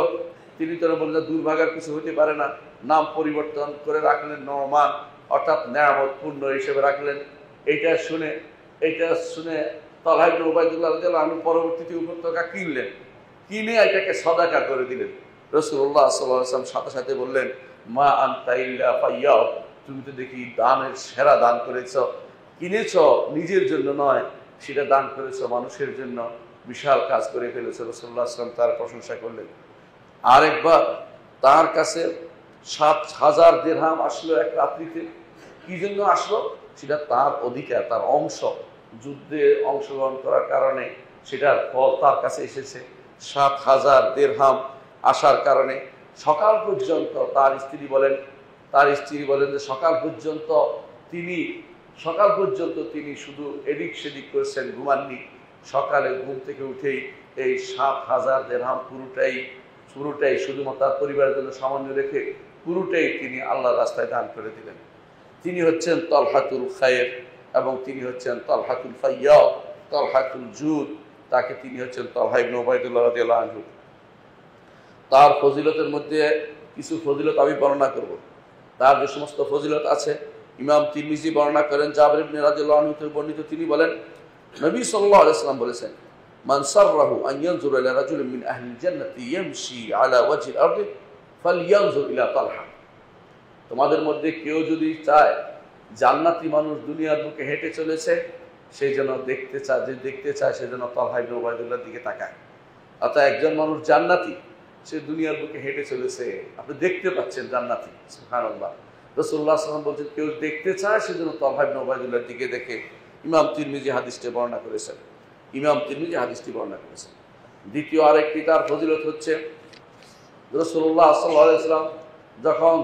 Speaker 1: তিনি তো বললেন দুর্ভাগ্যের কিছু হতে পারে না, নাম পরিবর্তন করে রাখলেন নোমান, অর্থাৎ নেয়ামতপূর্ণ হিসেবে রাখলেন। এইটা শুনে তালহা ইবনে ওবায়দুল্লাহ রাদিয়াল্লাহু আনহু পরবর্তীতে উপত্যকা কিনে এটাকে সদাকা করে দিলেন। রাসূলুল্লাহ সাল্লাল্লাহু আলাইহি ওয়াসাল্লাম সাথে সাথে বললেন, মা আনতা ইল্লা ফাইয়াদ, তুমি তো দেখি দানের সেরা দান করেছ, কিনেছ নিজের জন্য নয়, সেটা দান করেছ মানুষের জন্য, বিশাল কাজ করে ফেলেছ। রাসূলুল্লাহ সাল্লাল্লাহু আলাইহি ওয়াসাল্লাম তার প্রশংসা করলেন। আরেকবার তার কাছে ৭,০০০ দিরহাম আসলো এক রাত্রিতে। কি জন্য আসলো? সেটা তার অধিকার, তার অংশ, যুদ্ধে অংশগ্রহণ করার কারণে সেটার ফল তার কাছে এসেছে। ৭,০০০ দিরহাম আসার কারণে সকাল পর্যন্ত তার স্ত্রী বলেন যে সকাল পর্যন্ত তিনি শুধু এদিক সেদিক করেছেন, ঘুমাননি। সকালে ঘুম থেকে উঠেই এই ৭,০০০ দিরহাম পুরোটাই শুধুমাত্র তার পরিবারের জন্য সামান্য রেখে পুরোটাই তিনি আল্লাহর রাস্তায় দান করে দিলেন। তিনি হচ্ছেন তলহাতুল খায়ের এবং তিনি হচ্ছেন তলহাতুল ফাইয়াদ, তলহাতুল জুদ। তাকে তিনি হচ্ছেন তালহা ইবনে ওবায়দুল্লাহ রাদিয়াল্লাহু আনহু। তার ফজিলতের মধ্যে কিছু ফজিলত আমি বর্ণনা করব। তার যে সমস্ত ফজিলত আছে, ইমাম তিরমিজি বর্ণনা করেন, জাবের ইবনে রাদিয়াল্লাহু আনহু থেকে বর্ণিত, তিনি বলেন নবী সাল্লাল্লাহু আলাইহি ওয়াসাল্লাম বলেছেন, মান সাররাহু আন ইয়ানজুরা ইলা রাজুলিন মিন আহলিল জান্নাতি ইয়ামশি আলা ওয়াজহিল আরদি ফালইয়ানজুর ইলা তালহা। তোমাদের মধ্যে কেউ যদি চায় জান্নাতি মানুষ দুনিয়ার বুকে হেঁটে চলেছে, সেই যেন দেখতে চায় সে যেন তালহা ইবনে ওবায়দুল্লাহর দিকে তাকায়। অর্থাৎ একজন মানুষ জান্নাতি, সে দুনিয়ার বুকে হেঁটে চলেছে, আপনি দেখতে পাচ্ছেন জান্নাতি। সুবহানাল্লাহ। রাসূলুল্লাহ সাল্লাল্লাহু আলাইহি ওয়াসাল্লাম বলছেন কেউ দেখতে চায় সে যেন তালহা ইবনে ওবায়দুল্লাহর দিকে দেখে। ইমাম তিরমিজি হাদিসটি বর্ণনা করেছেন। দ্বিতীয় আরেকটি তার ফজিলত হচ্ছে, রাসূলুল্লাহ সাল্লাল্লাহু আলাইহি ওয়াসাল্লাম যখন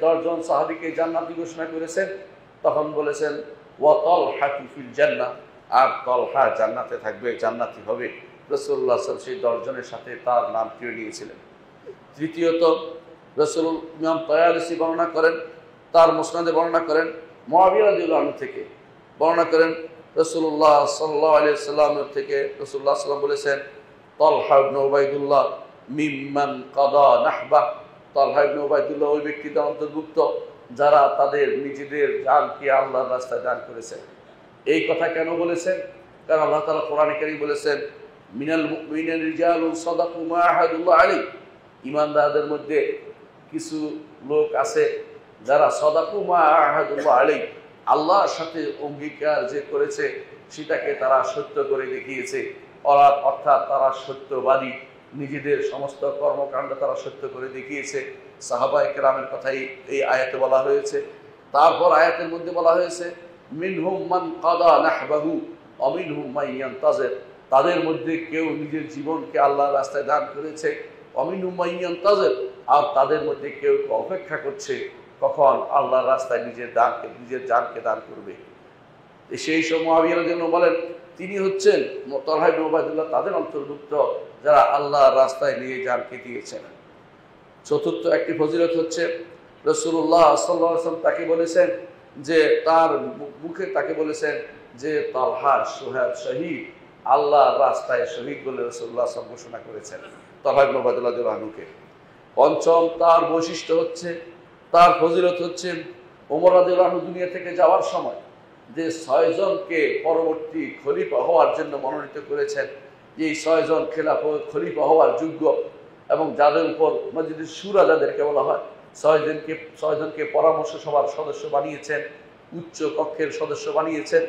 Speaker 1: 10 জন সাহাবীকে জান্নাতি ঘোষণা করেছেন, তখন বলেছেন ওয়া তালহাতু ফিল জান্নাহ, আর তালহা জান্নাতে থাকবে, জান্নাতি হবে। রাসূলুল্লাহ সাল্লাল্লাহু আলাইহি ওয়াসাল্লাম সেই 10 জনের সাথে তার নামটিও নিয়েছিলেন। তৃতীয়ত, ইমাম তায়ালিসি বর্ণনা করেন, তার মুসনাদে বর্ণনা করেন, মুআবিয়া রাদিয়াল্লাহু আনহু থেকে বর্ণনা করেন, রাসূলুল্লাহ সাল্লাল্লাহু আলাইহি ওয়াসাল্লামের থেকে রাসূলুল্লাহ সাল্লাল্লাহু আলাইহি ওয়াসাল্লাম বলেছেন, তালহা ইবনে ওবায়দুল্লাহ মিম্মান কাদা নাহবা, তালহা ইবনে ওবায়দুল্লাহ ওই ব্যক্তিদের অন্তর্ভুক্ত যারা তাদের নিজেদের জানকে আল্লাহর রাস্তায় দান করেছেন। এই কথা কেন বলেছেন? কারণ আল্লাহ তাআলা কোরআনে কারীমে বলেছেন, মিনাল মুমিনিনা রিজালুন সাদাকু মা আহাদুল্লাহ আলাইহি, ঈমানদারদের মধ্যে কিছু লোক আছে যারা সাদাকু মা আহাদুল্লাহ আলাইহি, আল্লাহর সাথে অঙ্গীকার যে করেছে সেটাকে তারা সত্য করে দেখিয়েছে। অর্থাৎ তারা সত্যবাদী, নিজেদের সমস্ত কর্মকাণ্ড তারা সত্য করে দেখিয়েছে। সাহাবায়ে কেরামের কথাই এই আয়াতে বলা হয়েছে। তারপর আয়াতের মধ্যে বলা হয়েছে মিনহুম মান কাদা নাহবাহু ওয়া মিনহুম মান ইয়ান্তাজির, তাদের মধ্যে কেউ নিজের জীবনকে আল্লাহর রাস্তায় দান করেছে, ওয়া মিনহুম মান ইয়ান্তাজির, আর তাদের মধ্যে কেউ অপেক্ষা করছে কখন আল্লাহর রাস্তায় নিজের জানকে দান করবে। সেই সময় মুআবিয়া রাদিয়াল্লাহু বলেন তিনি হচ্ছেন তালহা ইবনে উবাইদুল্লাহ তাদের অন্তর্ভুক্ত যারা আল্লাহর রাস্তায় নিয়ে জানকে দিয়েছেন। চতুর্থ একটি ফজিলত হচ্ছে রাসূলুল্লাহ সাল্লাল্লাহু আলাইহি ওয়াসাল্লাম তাকে বলেছেন যে তার মুখে তাকে বলেছেন যে তালহা শহীদ, আল্লাহর রাস্তায় শহীদ বলে রাসূলুল্লাহ সাল্লাল্লাহু আলাইহি ওয়াসাল্লাম ঘোষণা করেছেন তালহা ইবনে উবাইদুল্লাহ রাদিয়াল্লাহু আনহুকে। পঞ্চম তার বৈশিষ্ট্য হচ্ছে, তার ফজিলত হচ্ছে ওমর রাদিয়াল্লাহু আনহু দুনিয়া থেকে যাওয়ার সময় যে 6 জনকে পরবর্তী খলিফা হওয়ার জন্য মনোনীত করেছেন, যে এই 6 জন খলিফা হওয়ার যোগ্য এবং যাদের উপর মজলিস শুরা যাদেরকে বলা হয়, 6 জনকে পরামর্শ সভার সদস্য বানিয়েছেন, উচ্চ কক্ষের সদস্য বানিয়েছেন।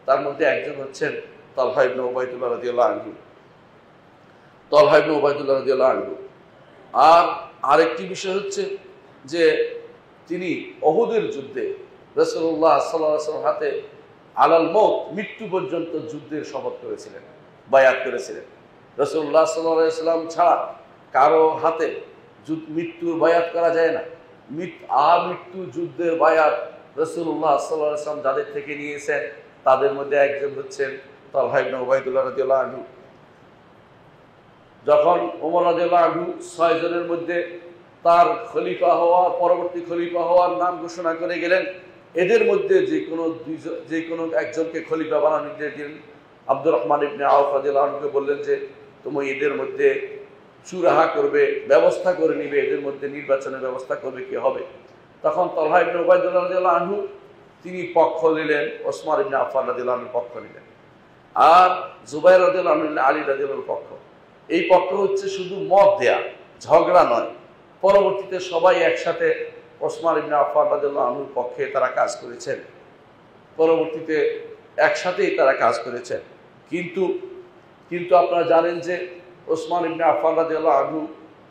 Speaker 1: তার মধ্যে একজন হচ্ছেন তালহা ইবনে উবাইদুল্লাহ রাদিয়াল্লাহু আনহু। তালহা ইবনে উবাইদুল্লাহ রাদিয়াল্লাহু আনহু। আর আরেকটি বিষয় হচ্ছে যে তিনি উহুদের যুদ্ধে রাসূলুল্লাহ সাল্লাল্লাহু আলাইহি ওয়াসাল্লাম হাতে আলাল মউত, মৃত্যু পর্যন্ত যুদ্ধের শপথ করেছিলেন, বায়াত করেছিলেন। রাসূলুল্লাহ সাল্লাল্লাহু আলাইহি ওয়াসাল্লাম ছাড়া কারো হাতে মৃত্যুর বায়াত করা যায় না। মৃত্যু যুদ্ধের বায়াত রাসূলুল্লাহ সাল্লাল্লাহু আলাইহি ওয়াসাল্লাম যাদের থেকে নিয়েছেন তাদের মধ্যে একজন হচ্ছেন তালহা ইবনে উবাইদুল্লাহ রাদিয়াল্লাহু আনহু। যখন ওমর রাদিয়াল্লাহু আনহু 6 জনের মধ্যে তার খলিফা হওয়া, পরবর্তী খলিফা হওয়ার নাম ঘোষণা করে গেলেন, এদের মধ্যে যে কোনো একজনকে খলিফা বানানোর নির্দেশ দিলেন। আব্দুর রহমান ইবনে আওফ রাদিয়াল্লাহু আনহুকে বললেন যে তুমি এদের মধ্যে চুরাহা করবে, ব্যবস্থা করে নিবে, এদের মধ্যে নির্বাচনের ব্যবস্থা করবে কি হবে। তখন তালহা ইবনে উবাইদুল্লাহ রাদিয়াল্লাহু আনহু তিনি পক্ষ নিলেন, ওসমান ইবনে আফফান রাদিয়াল্লাহু আনহুর পক্ষ নিলেন, আর জুবাইর রাদিয়াল্লাহু আনহু আলী রাদিয়াল্লাহু আনহুর পক্ষ। এই পক্ষ হচ্ছে শুধু মত দেয়া, ঝগড়া নয়। পরবর্তীতে সবাই একসাথে ওসমান ইবনে আফফান রাদিয়াল্লাহু আনহুর পক্ষে তারা কাজ করেছেন, পরবর্তীতে একসাথেই তারা কাজ করেছেন। কিন্তু আপনারা জানেন যে ওসমান ইবনে আফফান রাদিয়াল্লাহু আনহু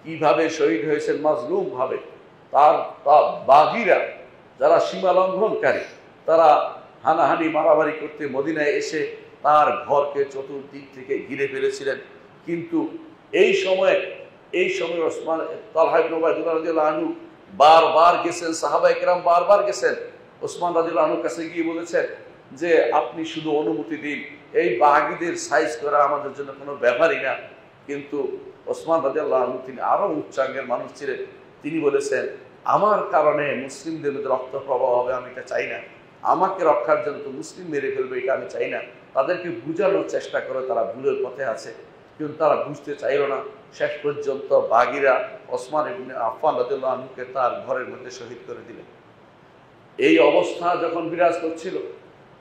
Speaker 1: কিভাবে শহীদ হয়েছেন, মাজলুম ভাবে। তার বাগীরা যারা সীমা লঙ্ঘনকারী তারা হানাহানি মারামারি করতে মদিনায় এসে তার ঘরকে চতুর্দিক থেকে ঘিরে ফেলেছিলেন। কিন্তু এই সময় ওসমান তালহা ইবনে উবাইদুল্লাহ রাদিয়াল্লাহু আনহু বারবার গেছেন, সাহাবায়ে কেরাম বারবার গেছেন, ওসমান রাদিয়াল্লাহু আনহুর কাছে গিয়ে বলেছেন যে আপনি শুধু অনুমতি দিন, এই বাগীদের সাইজ করা আমাদের জন্য কোনো ব্যাপারই না। কিন্তু ওসমান রাদিয়াল্লাহু আনহু তিনি আরো উচ্চাঙ্গের মানুষ ছিলেন, তিনি বলেছেন আমার কারণে মুসলিমদের মধ্যে রক্ত প্রবাহ হবে আমি এটা চাই না, আমাকে রক্ষার জন্য তো মুসলিম মেরে ফেলবে এটা আমি চাই না। তাদেরকে বুঝানোর চেষ্টা করে তারা ভুলের পথে আছে, কিন্তু তারা বুঝতে চাইল না। শেষ পর্যন্ত বাগীরা ওসমান ইবনে আফফান রাদিয়াল্লাহু আনহুকে তার ঘরের মধ্যে শহীদ করে দিলেন। এই অবস্থা যখন বিরাজ করছিল,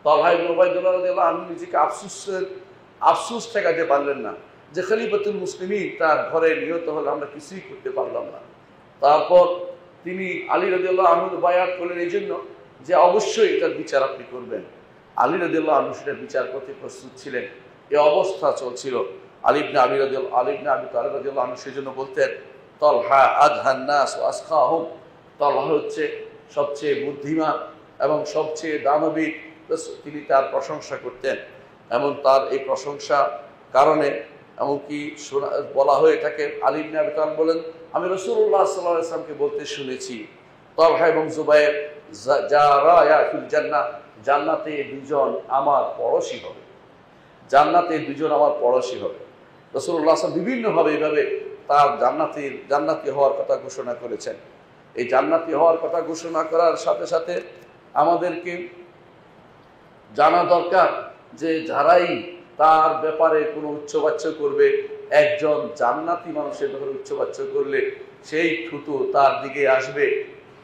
Speaker 1: তালহা ইবনে উবাইদুল্লাহ রাদিয়াল্লাহু আনহু নিজেকে আফসোস ঠেকাতে পারলেন না যে খলিফাতুল মুসলিমিন তার ঘরে নিহত হলে আমরা কিছুই করতে পারলাম না। তারপর তিনি আলী রাদিয়াল্লাহু আনহুর বায়াত করলেন এই জন্য যে অবশ্যই এটার বিচার আপনি করবেন। আলী রাদিয়াল্লাহু আনহু সেটা বিচার করতে প্রস্তুত ছিলেন। এই অবস্থা চলছিল। আলী ইবনে আবি তালিব রাদিয়াল্লাহু আনহু সেজন্য বলতেন তালহা আযহান নাস ওয়া আসখাহুম, তালহা হচ্ছে সবচেয়ে বুদ্ধিমান এবং সবচেয়ে দানবীর। তিনি তার প্রশংসা করতেন, এবং তার এই প্রশংসা কারণে এমনকি বলা হয়ে থাকে, আলী ইবনে আবি তালিব বলেন আমি রাসূলুল্লাহ সাল্লাল্লাহু আলাইহি ওয়াসাল্লামকে বলতে শুনেছি তালহা এবং জুবাইর জারায়া ফিল জান্নাহ, জান্নাতে দুজন আমার পড়োশী হবে, জান্নাতে দুজন আমার পড়োশী হবে। রাসূলুল্লাহ সাল্লাল্লাহু বিভিন্নভাবে এইভাবে তার জান্নাতি হওয়ার কথা ঘোষণা করেছেন। এই জান্নাতি হওয়ার কথা ঘোষণা করার সাথে সাথে আমাদেরকে জানা দরকার যে যারাই তার ব্যাপারে কোনো উচ্চবাচ্য করবে, একজন জান্নাতি মানুষের ব্যাপারে উচ্চবাচ্য করলে সেই থুতু তার দিকে আসবে,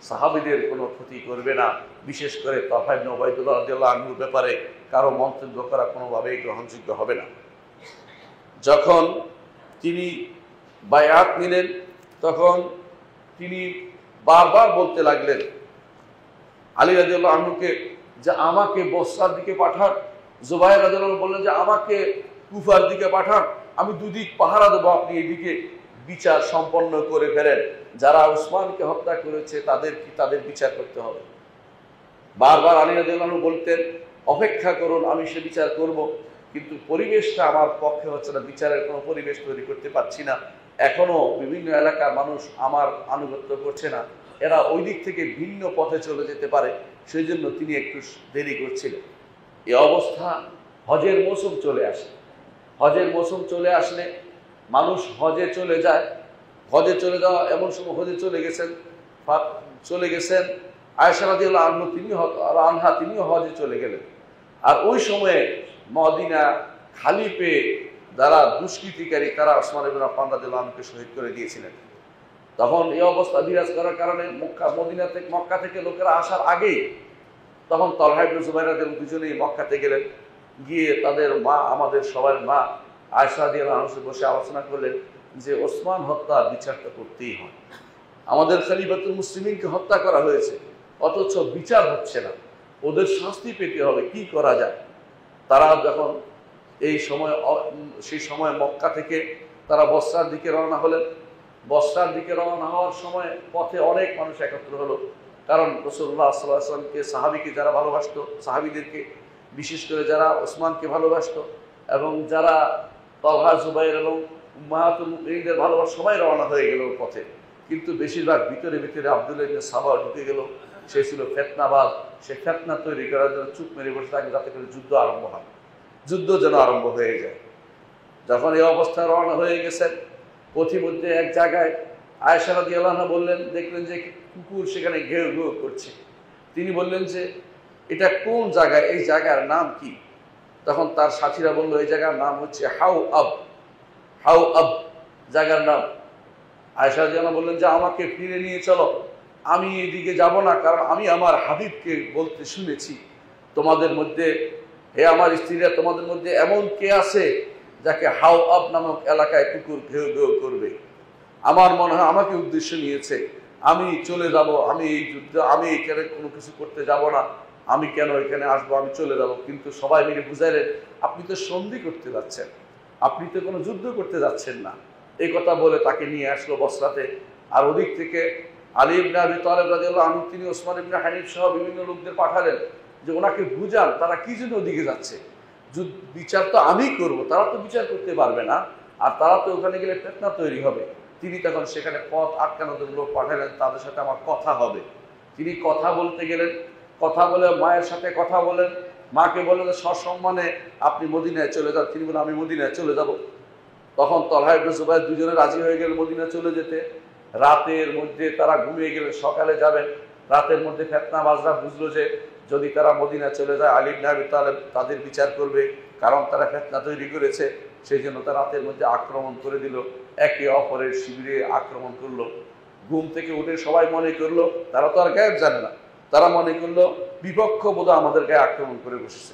Speaker 1: সাহাবীদের কোনো ক্ষতি করবে না। বিশেষ করে তালহা ইবনে উবাইদুল্লাহ রাদিয়াল্লাহু আনহুর ব্যাপারে কারো মন্তব্য করা কোনোভাবেই গ্রহণযোগ্য হবে না। যখন তিনি বায়াত নিলেন তখন তিনি বারবার বলতে লাগলেন আলী রাদিয়াল্লাহু আনহুকে যে আমাকে বসরার দিকে পাঠান। জুবাইর রাদিয়াল্লাহু আনহু বললেন যে আমাকে কুফার দিকে পাঠান, আমি দুদিক পাহারা দেবো, আপনি এদিকে বিচার সম্পন্ন করে ফেলেন। যারা উসমানকে হত্যা করেছে তাদের বিচার করতে হবে। বারবার আলী রাদিয়াল্লাহু আনহু বলতেন, অপেক্ষা করুন, আমি সে বিচার করব, কিন্তু পরিবেশটা আমার পক্ষে হচ্ছে না, বিচারের কোনো পরিবেশ তৈরি করতে পারছি না। এখনো বিভিন্ন এলাকার মানুষ আমার আনুগত্য করছে না, এরা ওই দিক থেকে ভিন্ন পথে চলে যেতে পারে, সেই জন্য তিনি একটু দেরি করছিলেন। এই অবস্থা হজের মৌসুম চলে আসে। হজের মৌসুম চলে আসলে মানুষ হজে চলে যায়। হজে চলে যাওয়া এমন সময় হজে চলে গেছেন আয়েশা রাদিয়াল্লাহু আনহা, তিনিও হজে চলে গেলেন। আর ওই সময়ে মদিনা খালি পেয়ে যারা দুষ্কৃতিকারী তারা ওসমান ইবনে আফফান রাদিয়াল্লাহু আনহুকে শহীদ করে দিয়েছিলেন। তখন এই অবস্থা বিরাজ করার কারণে মক্কা থেকে লোকেরা আসার আগেই তখন তালহা ইবনে জুবাইর রাদিয়াল্লাহু আনহু দুজনেই মক্কাতে গেলেন। গিয়ে তাদের মা, আমাদের সবার মা আয়েশা রাদিয়াল্লাহু আনহা বসে আলোচনা করলেন যে ওসমান হত্যার বিচারটা করতেই হয়। আমাদের খলিফাতুল মুসলিমিনকে হত্যা করা হয়েছে, অথচ বিচার হচ্ছে না, ওদের শাস্তি পেতে হবে, কি করা যায়? তারা যখন সেই সময় মক্কা থেকে তারা বসরার দিকে রওনা হলেন। বসরার দিকে রওনা হওয়ার সময় পথে অনেক মানুষ একত্র হলো, কারণ রাসূলুল্লাহ সাল্লাল্লাহু আলাইহি ওয়াসাল্লামকে, সাহাবীকে যারা ভালোবাসতো, সাহাবীদেরকে বিশেষ করে যারা ওসমানকে ভালোবাসতো এবং যারা তালহা, জুবাইর এবং উম্মাহাতুল মুমিনিনদের ভালোবাসা, সবাই রওনা হয়ে গেল পথে। কিন্তু বেশিরভাগ ভিতরে ভিতরে আব্দুল্লাহ ইবনে সাবা ঢুকে গেল। সে ছিল ফিতনাবাজ। সে ফিতনা তৈরি করার জন্য চুপ মেরে বসে থাকে, যাতে করে যুদ্ধ আরম্ভ হয়, যুদ্ধ যেন আরম্ভ হয়ে যায়। যখন এই অবস্থায় রওনা হয়ে গেছেন, পথিমধ্যে এক জায়গায় আয়েশা রাদিয়াল্লাহু আনহা বললেন, দেখলেন যে কুকুর সেখানে ঘেউ ঘেউ করছে। তিনি বললেন যে এটা কোন জায়গায়, এই জায়গার নাম কি? তখন তার সাথীরা বলল, এই জায়গার নাম হচ্ছে হাউ আব জায়গার নাম। আয়েশা রাদিয়াল্লাহু আনহা বললেন যে আমাকে ফিরে নিয়ে চলো, আমি এদিকে যাব না, কারণ আমি আমার হাবিবকে বলতে শুনেছি তোমাদের মধ্যে, হে আমার স্ত্রীরা, তোমাদের মধ্যে এমন কে আছে যাকে হাউ আব নামক এলাকায় কুকুর ঘেউ ঘেউ করবে? আমার মনে হয় আমাকে উদ্দেশ্য নিয়েছে, আমি চলে যাব, আমি এই যুদ্ধ, আমি এখানে কোনো কিছু করতে যাব না, আমি কেন এখানে আসবো, আমি চলে যাব। কিন্তু সবাই মিলে বুঝাইলেন, আপনি তো সন্ধি করতে যাচ্ছেন, আপনি তো কোনো যুদ্ধ করতে যাচ্ছেন না। এই কথা বলে তাকে নিয়ে আসলো বসরাতে। আর ওদিক থেকে আলী ইবনে আবি তালেব রাদিয়াল্লাহু আনহু তিনি ওসমান ইবনে হানিফ সহ বিভিন্ন লোকদের পাঠালেন যে ওনাকে বুঝান তারা কি জন্য ওদিকে যাচ্ছে, বিচার তো আমি করব, তারা তো বিচার করতে পারবে না, আর তারা তো ওখানে গেলে ফিতনা তৈরি হবে। তিনি তখন সেখানে পথ আটকানোর জন্য লোক পাঠালেন, তাদের সাথে আমার কথা হবে। তিনি কথা বলতে গেলেন, কথা বলে মায়ের সাথে কথা বলেন, মাকে বললেন সসম্মানে আপনি মদিনায় চলে যান। তিনি বলেন আমি মদিনায় চলে যাব। তখন তালহা ইবনে জুবাইর দুজনে রাজি হয়ে গেলেন মদিনায় চলে যেতে। রাতের মধ্যে তারা ঘুমিয়ে গেলেন, সকালে যাবেন। রাতের মধ্যে ফিতনাবাজরা বুঝলো যে যদি তারা মদিনায় চলে যায় আলী ইবনে আবি তালেব তাদের বিচার করবে, কারণ তারা ফিতনা তৈরি করেছে। সেই জন্য তারা রাতের মধ্যে আক্রমণ করে দিল, একে অপরের শিবিরে আক্রমণ করলো। ঘুম থেকে উঠে সবাই মনে করলো, তারা তো আর গায়েব জানে না, তারা মনে করলো বিপক্ষ বোধহয় আমাদের গায়ে আক্রমণ করে বসেছে।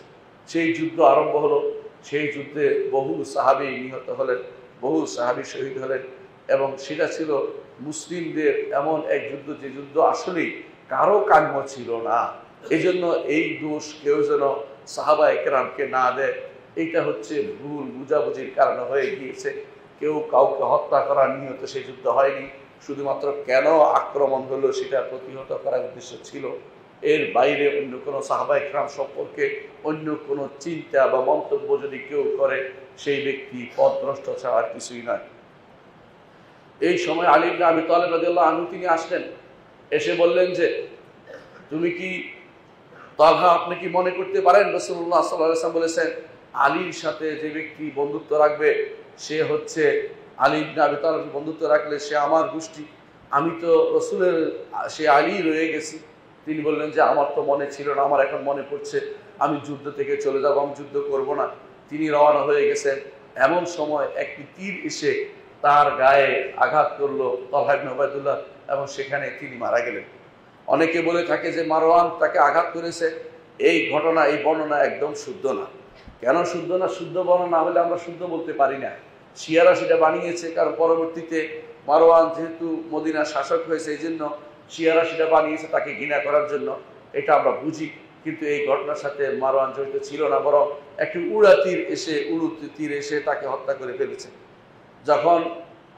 Speaker 1: সেই যুদ্ধ আরম্ভ হলো। সেই যুদ্ধে বহু সাহাবী নিহত হলেন, বহু সাহাবী শহীদ হলেন, এবং সেটা ছিল মুসলিমদের এমন এক যুদ্ধ যে যুদ্ধ আসলেই কারো কাম্য ছিল না। এই জন্য এই দোষ কেউ যেন সাহাবায়ে কেরামকে না দেয়। এইটা হচ্ছে ভুল বুঝাবুঝির কারণে হয়ে গিয়েছে। কেউ কাউকে হত্যা করার নিয়ত সেই যুদ্ধ হয়নি, শুধুমাত্র কেন আক্রমণ হলো সেটা প্রতিহত করার উদ্দেশ্য ছিল। এর বাইরে অন্য কোনো সাহাবায়ে কেরাম সম্পর্কে অন্য কোনো চিন্তা বা মন্তব্য যদি কেউ করে, সেই ব্যক্তি পথভ্রষ্ট ছাড়া আর কিছুই নয়। এই সময় আলী ইবনে আবি তালেব রাদিয়াল্লাহু আনহু তিনি আসলেন, এসে বললেন যে তুমি কি তালহা, আপনি কি মনে করতে পারেন রাসূলুল্লাহ সাল্লাল্লাহু আলাইহি ওয়াসাল্লাম বলেছেন আলীর সাথে যে ব্যক্তি বন্ধুত্ব রাখবে সে হচ্ছে আলী ইবনে আবি তালেব, বন্ধুত্ব রাখলে সে আমার গোষ্ঠী, আমি তো রসুলের সে আলী রয়ে গেছি। তিনি বললেন যে আমার তো মনে ছিল না, আমার এখন মনে পড়ছে, আমি যুদ্ধ থেকে চলে যাব, আমি যুদ্ধ করব না। তিনি রওনা হয়ে গেছেন। এমন সময় একটি তীর এসে তার গায়ে আঘাত করলো, তালহা ইবনে উবাইদুল্লাহ, এবং সেখানে তিনি মারা গেলেন। অনেকে বলে থাকে যে মারওয়ান তাকে আঘাত করেছে। এই ঘটনা, এই বর্ণনা একদম শুদ্ধ না। কেন শুদ্ধ না? শুদ্ধ বর্ণনা হলে আমরা শুদ্ধ বলতে পারি না। শিয়ারা সেটা বানিয়েছে, কারণ পরবর্তীতে মারওয়ান যেহেতু মদিনার শাসক হয়েছে, এই জন্য শিয়ারা সেটা বানিয়েছে তাকে ঘৃণা করার জন্য, এটা আমরা বুঝি। কিন্তু এই ঘটনার সাথে মারওয়ান জড়িত ছিল না, বরং একটি উড়া তীর এসে তাকে হত্যা করে ফেলেছে। যখন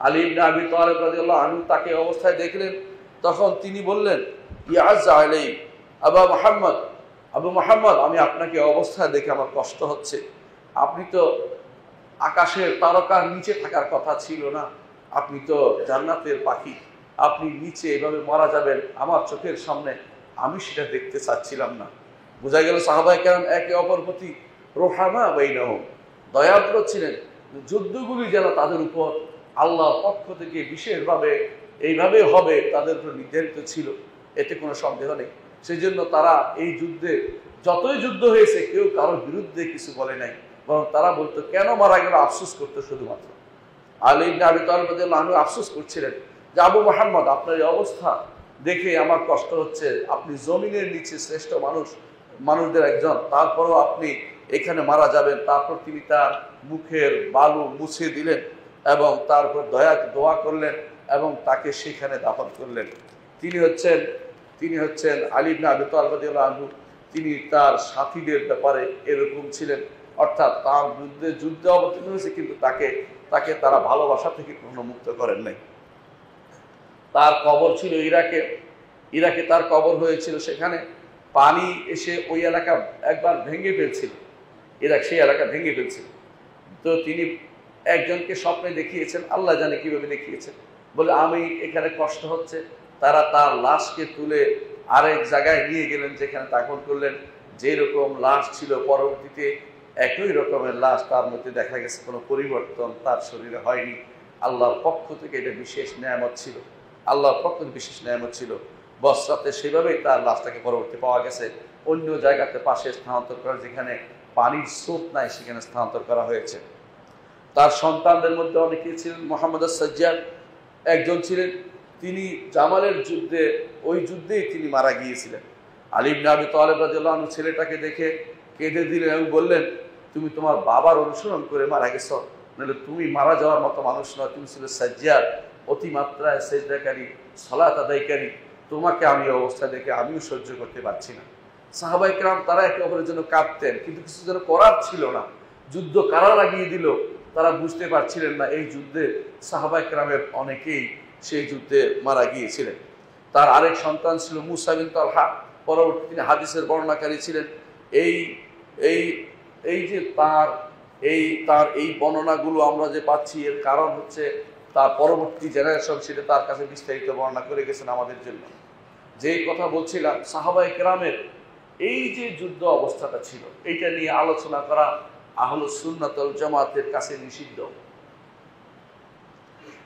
Speaker 1: আলী ইবনে আবি তালেব রাদিয়াল্লাহু আনহু তাকে অবস্থায় দেখলেন, তখন তিনি বললেন, ইয়া আযা আলাই আবা মুহাম্মদ, আবু মুহাম্মদ, আমি আপনাকে অবস্থায় দেখে আমার কষ্ট হচ্ছে। আপনি তো আকাশের তারকার নিচে থাকার কথা ছিল না, আপনি তো জান্নাতের পাখি, আপনি নিচে এভাবে মারা যাবেন আমার চোখের সামনে, আমি সেটা দেখতে চাচ্ছিলাম না। বোঝা গেল সাহাবায়ে কেরাম একে অপর প্রতি রোহামা বাইনাহুম, দয়াদ্র ছিলেন। যুদ্ধগুলি যেন তাদের উপর আল্লাহর পক্ষ থেকে বিশেষভাবে এইভাবে হবে তাদের উপর নির্ধারিত ছিল, এতে কোনো সন্দেহ নেই। সেই জন্য তারা এই যুদ্ধে, যতই যুদ্ধ হয়েছে, কেউ কারোর বিরুদ্ধে কিছু বলে নাই, বরং তারা বলতো কেন মারা গেল, আফসোস করতো শুধুমাত্র। আলী ইবনে আবি তালেব রাদিয়াল্লাহু আনহু আফসোস করছিলেন যে আবু মুহাম্মদ, আপনার এই অবস্থা দেখে আমার কষ্ট হচ্ছে। আপনি জমিনের নিচে শ্রেষ্ঠ মানুষদের একজন, তারপরও আপনি এখানে মারা যাবেন। তারপর তিনি তার মুখের বালু মুছে দিলেন এবং তারপর দোয়া করলেন এবং তাকে সেখানে দাফন করলেন। তিনি হচ্ছেন আলী ইবনে আবি তালেব রাদিয়াল্লাহু আনহু। তিনি তার সাথীদের ব্যাপারে এরকম ছিলেন, অর্থাৎ তার বিরুদ্ধে যুদ্ধে অবতীর্ণ হয়েছে, কিন্তু তাকে তারা ভালোবাসা থেকে কোনো মুক্ত করেন নাই। তার কবর ছিল ইরাকে তার কবর হয়েছিল। সেখানে পানি এসে ওই এলাকা একবার ভেঙে ফেলছিল, সেই এলাকা ভেঙে ফেলছিল। তো তিনি একজনকে স্বপ্নে দেখিয়েছেন, আল্লাহ জানে কিভাবে দেখিয়েছেন, বলে আমি এখানে কষ্ট হচ্ছে। তারা তার লাশকে তুলে আরেক জায়গায় নিয়ে গেলেন, যেখানে দাফন করলেন। যেরকম লাশ ছিল পরবর্তীতে একই রকমের লাশ, তার মধ্যে দেখা গেছে কোনো পরিবর্তন তার শরীরে হয়নি। আল্লাহর পক্ষ থেকে এটা বিশেষ নেয়ামত ছিল। বসরাতে সেভাবেই তার লাশটাকে পরবর্তী পাওয়া গেছে, অন্য জায়গাতে পাশে স্থানান্তর করা, যেখানে পানির স্রোত নাই সেখানে স্থানান্তর করা হয়েছে। তার সন্তানদের মধ্যে অনেকেই ছিলেন। মোহাম্মদ সাজ্জাদ একজন ছিলেন, তিনি জামালের যুদ্ধেই তিনি মারা গিয়েছিলেন। আলী ইবনে আবি তালেব রাদিয়াল্লাহু আনহু ছেলেটাকে দেখে কেঁদে দিলেন এবং বললেন, তুমি তোমার বাবার অনুসরণ করে মারা গেছো, নাহলে তুমি মারা যাওয়ার মতো মানুষ নয়, তুমি ছিল সাজ্জাদ, অতিমাত্রায় সেজদাকারী, সালাত আদায়কারী। তোমাকে আমি অবস্থা দেখে আমিও সহ্য করতে পারছি না। সাহাবায়ে কেরাম তারা একে অপরের জন্য কাঁদতেন, কিন্তু কিছু যেন করার ছিল না। যুদ্ধ কারা লাগিয়ে দিল তারা বুঝতে পারছিলেন না। এই যুদ্ধে সাহাবায়ে কেরামের অনেকেই সেই যুদ্ধে মারা গিয়েছিলেন। তার আরেক সন্তান ছিল মুসা বিন তালহা, পরবর্তী তিনি হাদিসের বর্ণনাকারী ছিলেন। তার এই বর্ণনাগুলো আমরা যে পাচ্ছি, এর কারণ হচ্ছে তার পরবর্তী জেনারেশন সেটা তার কাছে বিস্তারিত বর্ণনা করে গেছেন আমাদের জন্য। যেই কথা বলছিলাম, সাহাবায়ে কেরামের এই যে যুদ্ধ অবস্থাটা ছিল, এইটা নিয়ে আলোচনা করা আহলুস সুন্নাত ওয়াল জামাতের কাছে নিষিদ্ধ।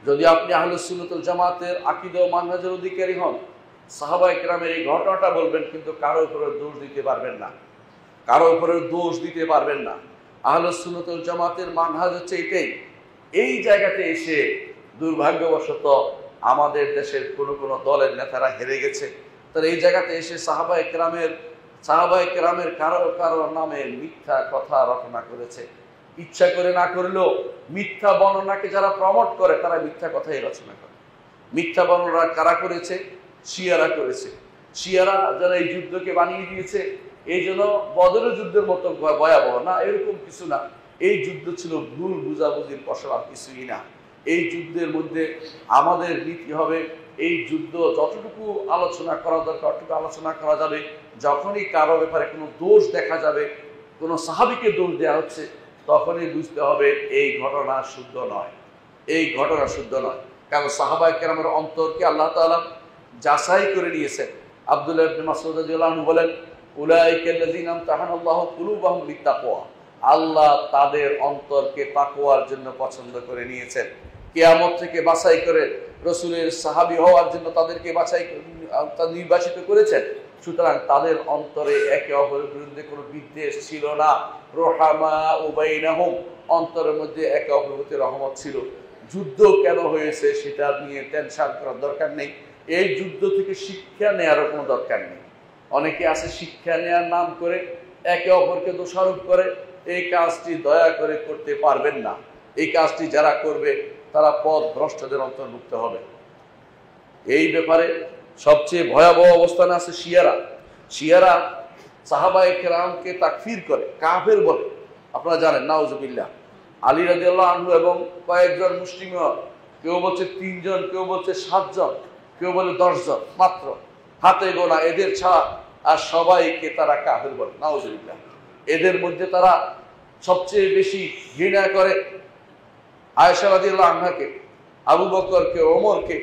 Speaker 1: যদি আপনি আহলুস সুন্নাত ওয়াল জামাতের আকীদা ও মানহাজের অধিকারী হন, সাহাবায়ে কেরামের এই ঘটনাটা বলবেন, কিন্তু কারো উপরে দোষ দিতে পারবেন না। আহলুস সুন্নাত ওয়াল জামাতের মানহাজ হচ্ছে এটাই। এই জায়গাতে এসে দুর্ভাগ্যবশত আমাদের দেশের কোনো দলের নেতারা হেরে গেছে। তারা এই জায়গাতে এসে সাহাবায়ে কেরামের কারো নামে মিথ্যা কথা রচনা করেছে। ইচ্ছা করে না করলেও মিথ্যা বর্ণনাকে যারা প্রমোট করে তারা মিথ্যা কথাই রচনা করে। মিথ্যা বর্ণনা কারা করেছে? শিয়ারা করেছে। শিয়ারা যারা এই যুদ্ধকে বানিয়ে দিয়েছে, এই জন্য বদরের যুদ্ধের মতো ভয়াবহ না, এরকম কিছু না। এই যুদ্ধ ছিল ভুল বুঝাবুঝির ফসল, আর কিছুই না। এই যুদ্ধের মধ্যে আমাদের নীতি হবে, এই যুদ্ধ যতটুকু আলোচনা করা দরকার ততটুকু আলোচনা করা যাবে। যখনই কারো ব্যাপারে কোনো দোষ দেখা যাবে, কোনো সাহাবীকে দোষ দেওয়া হচ্ছে, তখনই বুঝতে হবে এই ঘটনা শুদ্ধ নয়। কারণ সাহাবায়ে কেরামের অন্তরকে আল্লাহ তাআলা যাচাই করে নিয়েছেন। আব্দুল্লাহ ইবনে মাসউদ রাদিয়াল্লাহু আনহু বলেন, উলাইকাল্লাযীনা ইমতাহানাল্লাহু কুলুবাহুম লিত্তাকওয়া, আল্লাহ তাদের অন্তরকে তাকওয়ার জন্য পছন্দ করে নিয়েছেন। কিয়ামত থেকে বাছাই করে রাসূলের সাহাবী হওয়ার জন্য তাদেরকে নির্বাচিত করেছেন। সুতরাং তাদের অন্তরে একে অপরের বিরুদ্ধে কোনো বিদ্বেষ ছিল না। রোহামা বাইনাহুম, অন্তরের মধ্যে একে অপরের প্রতি রহমত ছিল। যুদ্ধ কেন হয়েছে সেটা নিয়ে টেনশন করার দরকার নেই। এই যুদ্ধ থেকে শিক্ষা নেওয়ারও কোনো দরকার নেই। অনেকে আছে শিক্ষা নেওয়ার নাম করে একে অপরকে দোষারোপ করে। এই কাজটি দয়া করে করতে পারবেন না। এই কাজটি যারা করবে তারা পথ ভ্রষ্টদের অন্তর্ভুক্ত হবে। এই ব্যাপারে সবচেয়ে ভয়াবহ অবস্থানে আছে শিয়ারা সাহাবায়ে কেরামকে তাকফির করে, কাফের বলে। আপনারা জানেন, নাউজুবিল্লাহ। আলী রাদিয়াল্লাহু আনহু এবং কয়েকজন মুসলিম কেউ বলছে 3 জন, কেউ বলছে 7 জন, কেউ বলে 10 জন মাত্র, হাতে গোনা এদের ছাড়া আর সবাইকে তারা কাফের বলে। নাউজুবিল্লাহ। এদের মধ্যে তারা সবচেয়ে বেশি ঘৃণা করে আয়েশা রাদিয়াল্লাহু আনহাকে, আবু বকরকে, ওমরকে,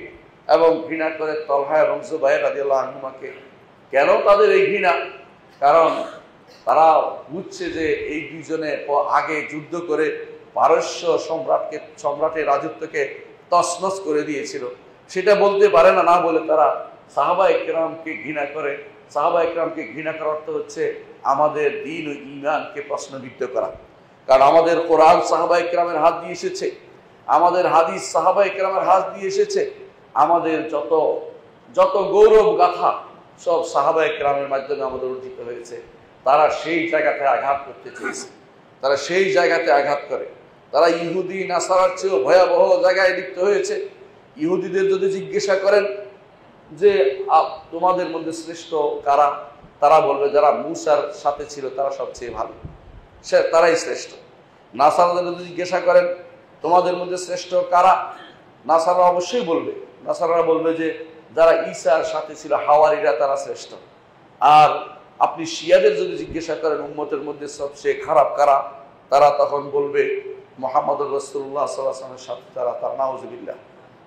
Speaker 1: এবং ঘৃণা করে তলহা এবং জুবাইর রাদিয়াল্লাহু আনহুমাকে। কেন তাদের এই ঘৃণা? কারণ তারা বুঝছে যে এই দুইজনে আগে যুদ্ধ করে পারস্য সম্রাটের রাজত্বকে তছনছ করে দিয়েছিল। সেটা বলতে পারে না, না বলে তারা সাহাবায়ে কেরামকে ঘৃণা করে। সাহাবায়ে কেরামকে ঘৃণা করার অর্থ হচ্ছে আমাদের দ্বীন ও ঈমানকে প্রশ্নবিদ্ধ করা। কারণ আমাদের কোরআন সাহাবায়ে কেরামের হাত দিয়ে এসেছে, আমাদের হাদিস সাহাবায়ে কেরামের হাত দিয়ে এসেছে, আমাদের যত গৌরব গাথা সব সাহাবায়ে কেরামের মাধ্যমে আমাদের অর্জিত হয়েছে। তারা সেই জায়গাতে আঘাত করতে চেয়েছে, তারা সেই জায়গাতে আঘাত করে। তারা ইহুদি নাসারার চেয়েও ভয়াবহ জায়গায় লিপ্ত হয়েছে। ইহুদিদের যদি জিজ্ঞাসা করেন যে তোমাদের মধ্যে শ্রেষ্ঠ কারা, তারা বলবে যারা মুসার সাথে ছিল তারা সবচেয়ে ভালো, তারাই শ্রেষ্ঠ। নাসারাদের যদি জিজ্ঞাসা করেন তোমাদের মধ্যে শ্রেষ্ঠ কারা, নাসারা অবশ্যই বলবে, নাসারারা বলবে যে যারা ঈসার সাথে ছিল হাওয়ারিরা তারা শ্রেষ্ঠ। আর আপনি শিয়াদের যদি জিজ্ঞাসা করেন উম্মতের মধ্যে সবচেয়ে খারাপ কারা, তারা তখন বলবে মুহাম্মদুর রাসূলুল্লাহ সাল্লাল্লাহু আলাইহি ওয়াসাল্লামের সাথে তারা, তার নাউজুবিল্লাহ।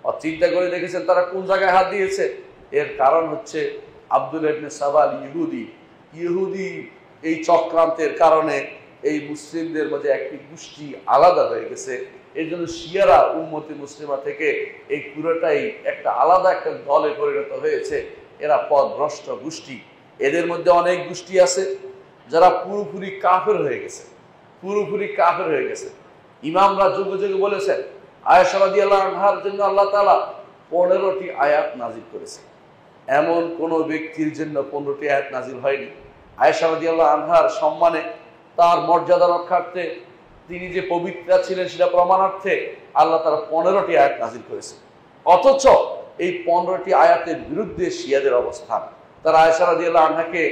Speaker 1: আর চিন্তা করে দেখেছেন তারা কোন জায়গায় হাত দিয়েছে? এর কারণ হচ্ছে আব্দুল্লাহ ইবনে সাবাল ইহুদি এই চক্রান্তের কারণে এই মুসলিমদের মধ্যে একটি গোষ্ঠী আলাদা হয়ে গেছে। এই জন্য শিয়ারা উম্মতে মুসলিমা থেকে এই পুরোটাই একটা আলাদা একটা দলে পরিণত হয়েছে। এরা পথভ্রষ্ট গোষ্ঠী। এদের মধ্যে অনেক গোষ্ঠী আছে যারা পুরোপুরি কাফের হয়ে গেছে, পুরোপুরি কাফের হয়ে গেছে। ইমামরা যুগে যুগে বলেছেন আয়েশা রাদিয়াল্লাহু আনহার জন্য আল্লাহ তাআলা 15টি আয়াত নাজিল করেছে। এমন কোন ব্যক্তির জন্য 15টি আয়াত নাজিল হয়নি। আয়েশা রাদিয়াল্লাহু আনহার সম্মানে, তার মর্যাদা রক্ষার্থে, তিনি যে পবিত্রা ছিলেন সেটা প্রমাণার্থে আল্লাহ তাআলা 15টি আয়াত নাজিল করেছে। অথচ এই 15টি আয়াতের বিরুদ্ধে শিয়াদের অবস্থান। তারা আয়েশা রাদিয়াল্লাহু আনহাকে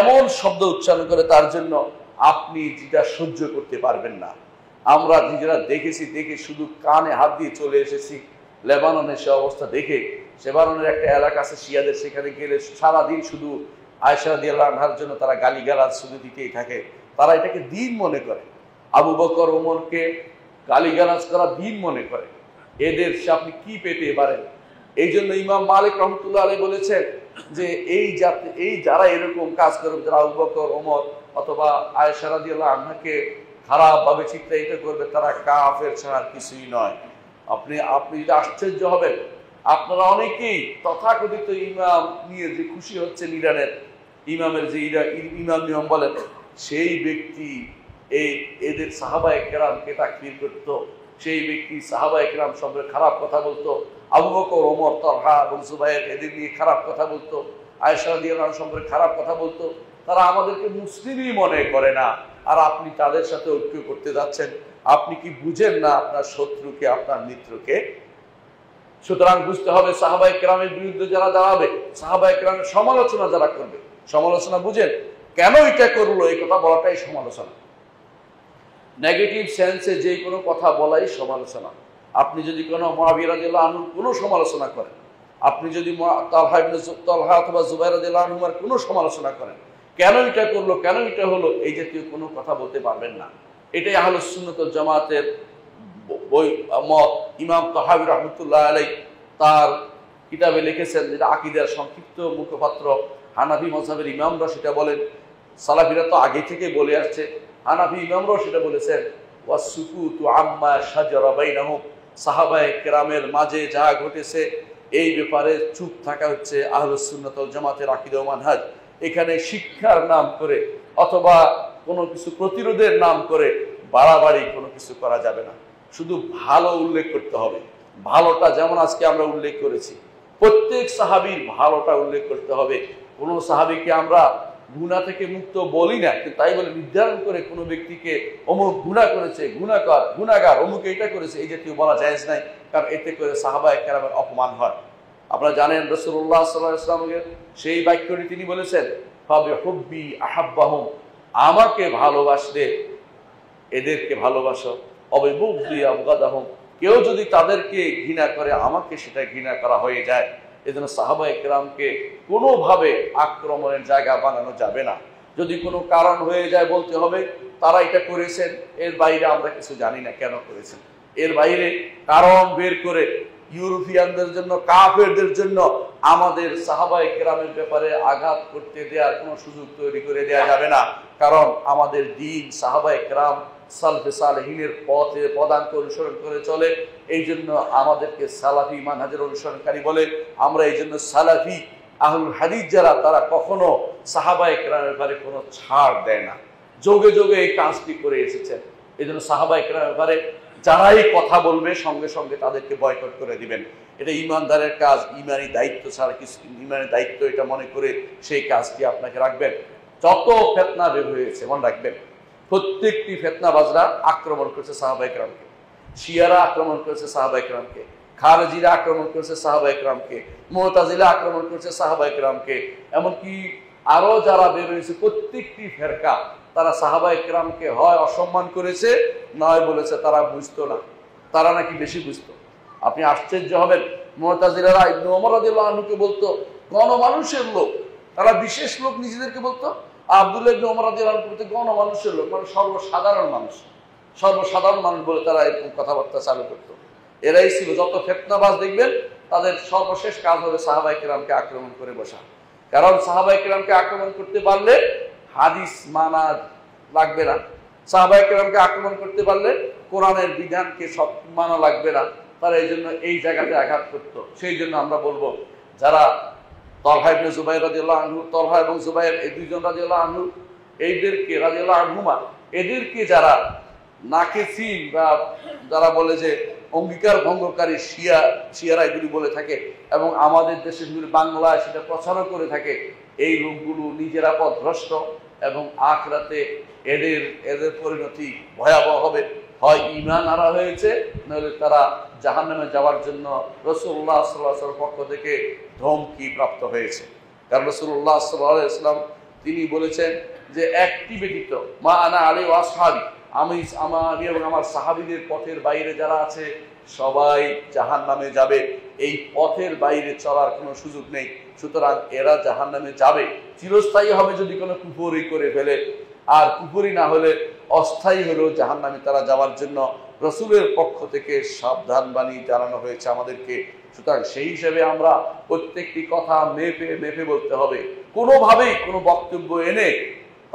Speaker 1: এমন শব্দ উচ্চারণ করে তার জন্য আপনি যেটা সহ্য করতে পারবেন না। আমরা নিজেরা দেখেছি, দেখে শুধু কানে হাত দিয়ে চলে এসেছি লেবাননের সে অবস্থা দেখে। লেবাননের একটা এলাকা আছে শিয়াদের, সেখানে গেলে সারাদিন শুধু আয়েশা রাদিয়াল্লাহু আনহার জন্য তারা গালিগালাজ শুধু দিতেই থাকে। তারা এটাকে দিন মনে করে, আবু বকর ওমরকে গালিগালাজ করা দিন মনে করে। এদের সে আপনি কি পেতে পারেন? এই জন্য ইমাম মালিক রহমতুল্লাহ আলাইহি বলেছেন যে এই যারা এরকম কাজ করবে, যারা আবু বকর ওমর অথবা আয়েশা রাদিয়াল্লাহু আনহাকে খারাপভাবে চিত্রায়িত করবে, তারা কাফের ছাড়া কিছুই নয়। আপনি যদি আশ্চর্য হবেন, আপনারা অনেকেই তথাকথিত ইমাম নিয়ে যে খুশি হচ্ছেন, ইরানের ইমামের যে ইমাম নিয়ম বলেন, সেই ব্যক্তি এদের সাহাবায়ে কেরামকে তাকফির করতো। সেই ব্যক্তি সাহাবায়ে কেরাম সম্পর্কে খারাপ কথা বলতো, আবু বকর ওমর তলহা এবং জুবাইর এদের নিয়ে খারাপ কথা বলতো, আয়েশা রাদিয়াল্লাহু আনহা সম্পর্কে খারাপ কথা বলতো। তারা আমাদেরকে মুসলিমই মনে করে না, আর আপনি তাদের সাথে ঐক্য করতে যাচ্ছেন। আপনি কি বুঝেন না আপনার শত্রুকে, আপনার মিত্রকে? সুতরাং বুঝতে হবে সাহাবায়ে কেরামের বিরুদ্ধে যারা দাঁড়াবে, সাহাবায়ে কেরামের সমালোচনা যারা করবে, সমালোচনা বুঝেন কেন এটা করলো, এই কথা বলাটাই সমালোচনা। নেগেটিভ সেন্সে যে কোনো কথা বলাই সমালোচনা। আপনি যদি কোনো মুআবিয়া রাদিয়াল্লাহু আনহুর কোনো সমালোচনা করেন, আপনি যদি তলহা অথবা জুবাইর রাদিয়াল্লাহু আনহুর কোনো সমালোচনা করেন, কেন এটা করলো, কেন এটা হলো, এই জাতীয় কোনো কথা বলতে পারবেন না। এটাই আহলুস সুন্নাত ওয়াল জামাতের মত। ইমাম তাহাবী রাহমাতুল্লাহ আলাইহি তার কিতাবে লিখেছেন, যেটা আকীদার সংক্ষিপ্ত মুখপাত্র হানাফি মাযহাবের ইমামরা সেটা বলেন, সালাফিরা তো আগে থেকে বলে আসছে, হানাফি ইমামরাও সেটা বলেছেন, ওয়াসসুকুতু আম্মা শাজারা বাইনাহুম, সাহাবায়ে কেরামের মাঝে যা ঘটেছে এই ব্যাপারে চুপ থাকা হচ্ছে আহলুস সুন্নাত ওয়াল জামাতের আকীদা ও মানহাজ। এখানে শিক্ষার নাম করে অথবা কোনো কিছু প্রতিরোধের নাম করে বাড়াবাড়ি কোনো কিছু করা যাবে না। শুধু ভালো উল্লেখ করতে হবে, ভালোটা যেমন আজকে আমরা উল্লেখ করেছি, প্রত্যেক সাহাবীর ভালোটা উল্লেখ করতে হবে। কোনো সাহাবীকে আমরা গুনাহ থেকে মুক্ত বলি না, কিন্তু তাই বলে নির্ধারণ করে কোনো ব্যক্তিকে অমুক গুনাহ করেছে, গুনাহগার অমুক এটা করেছে, এই জাতীয় বলা জায়েজ নাই। কারণ এতে করে সাহাবায়ে কেরামের অপমান হয়। আপনারা জানেন রাসূলুল্লাহ সাল্লাল্লাহু আলাইহি ওয়াসাল্লামের সেই বাক্যটি তিনি বলেছেন, ফাবিহুব্বি আহাব্বাহুম, আমাকে ভালোবাসলে এদেরকে ভালোবাসো, অবিবুগদি আবগাদাহুম, কেউ যদি তাদেরকে ঘৃণা করে আমাকে সেটা ঘৃণা করা হয়ে যায়। এজন্য সাহাবায়ে কেরামকে কোনোভাবে আক্রমণের জায়গা বানানো যাবে না। যদি কোনো কারণ হয়ে যায় বলতে হবে তারা এটা করেছেন, এর বাইরে আমরা কিছু জানি না কেন করেছেন। এর বাইরে কারণ বের করে ইউরোপিয়ানদের জন্য, কাফেরদের জন্য আমাদের সাহাবায়ে কেরামের ব্যাপারে আঘাত করতে দেওয়ার কোনো সুযোগ তৈরি করে দেওয়া যাবে না। কারণ আমাদের দিন সাহাবায়ে কেরাম সালফে সালেহিনের পথে পদাঙ্ক অনুসরণ করে চলে। এই জন্য আমাদেরকে সালাফি মানহাজের অনুসরণকারী বলে। আমরা এই জন্য সালাফি আহলুল হাদিস যারা, তারা কখনো সাহাবায়ে কেরামের ব্যাপারে কোনো ছাড় দেয় না। যোগে যোগে এই কাজটি করে এসেছেন। এই জন্য সাহাবায়ে কেরামের ব্যাপারে যারাই কথা বলবে সঙ্গে সঙ্গে তাদেরকে বয়কট করে দিবেন। এটা ইমানদারের কাজ, ইমানি দায়িত্ব ছাড়া কিছু, ইমানি দায়িত্ব এটা মনে করে সেই কাজটি আপনাকে রাখবেন। যত ফিতনা বের হয়েছে মনে রাখবেন, প্রত্যেকটি ফিতনাবাজরা আক্রমণ করছে সাহাবায়ে কেরামকে। শিয়ারা আক্রমণ করেছে সাহাবায়ে কেরামকে, খারেজিরা আক্রমণ করেছে সাহাবায়ে কেরামকে, মুতাজিলা আক্রমণ করেছে সাহাবায়ে কেরামকে, এমনকি আরো যারা বের হয়েছে প্রত্যেকটি ফেরকা তারা সাহাবায়ে কেরামকে হয় অসম্মান করেছে, নয় বলেছে তারা বুঝতো না, তারা নাকি বেশি বুঝতো। আপনি আশ্চর্য হবেন, মুতাজিলারা ইবনে ওমর রাদিয়াল্লাহু আনহুকে বলতো গণমানুষের লোক, তারা বিশেষ লোক নিজেদেরকে বলতো। আব্দুল্লাহ ইবনে ওমর রাদিয়াল্লাহু আনহু বলতে গণমানুষের লোক, মানে সর্বসাধারণ মানুষ, সর্বসাধারণ মানুষ বলে তারা এরকম কথাবার্তা চালু করতো। এরাই ছিল যত ফিতনাবাজ দেখবেন তাদের সর্বশেষ কাজ হবে সাহাবায়ে কেরামকে আক্রমণ করে বসা। কারণ সাহাবায়ে কেরামকে আক্রমণ করতে পারলে হাদিস মানা লাগবে না, সাহাবায়ে কেরামকে আক্রমণ করতে পারলে কোরআনের বিধানকে সব মানা লাগবে না। তারা এই জন্য এই জায়গাতে আঘাত করত। সেই জন্য আমরা বলবো যারা তলহা ইবনে জুবাইর রাদিয়াল্লাহু আনহু, তলহা এবং জুবাইর এই দুইজন রাদিয়াল্লাহু আনহু, এইদেরকে রাদিয়াল্লাহু আনহুমা, এদেরকে যারা নাকেসিন বা যারা বলে যে অঙ্গীকার ভঙ্গকারী শিয়ারা এগুলি বলে থাকে এবং আমাদের দেশে বাংলায় সেটা প্রচারও করে থাকে, এই লোকগুলো নিজেরা পথভ্রষ্ট এবং আখিরাতে এদের পরিণতি ভয়াবহ হবে। হয় ঈমান হারা হয়েছে, নইলে তারা জাহান্নামে যাওয়ার জন্য রাসূলুল্লাহ সাল্লাল্লাহু আলাইহি ওয়াসাল্লামের পক্ষ থেকে ধমকি প্রাপ্ত হয়েছে। কারণ রাসূলুল্লাহ সাল্লাল্লাহু আলাইহি ওয়াসাল্লাম তিনি বলেছেন যে একটি ব্যতীত মা আনা আলাইহি ওয়া আসহাবি, আমি এবং আমার সাহাবীদের পথের বাইরে যারা আছে সবাই জাহান্নামে যাবে। এই পথের বাইরে চলার কোনো সুযোগ নেই। সুতরাং এরা জাহান্নামে যাবে, চিরস্থায়ী হবে যদি কোনো কুফরি করে ফেলে, আর কুফরি না হলে অস্থায়ী হলেও জাহান্নামে তারা যাওয়ার জন্য রাসূলের পক্ষ থেকে সাবধান বাণী জানানো হয়েছে আমাদেরকে। সুতরাং সেই হিসেবে আমরা প্রত্যেকটি কথা মেপে বলতে হবে। কোনোভাবেই কোনো বক্তব্য এনে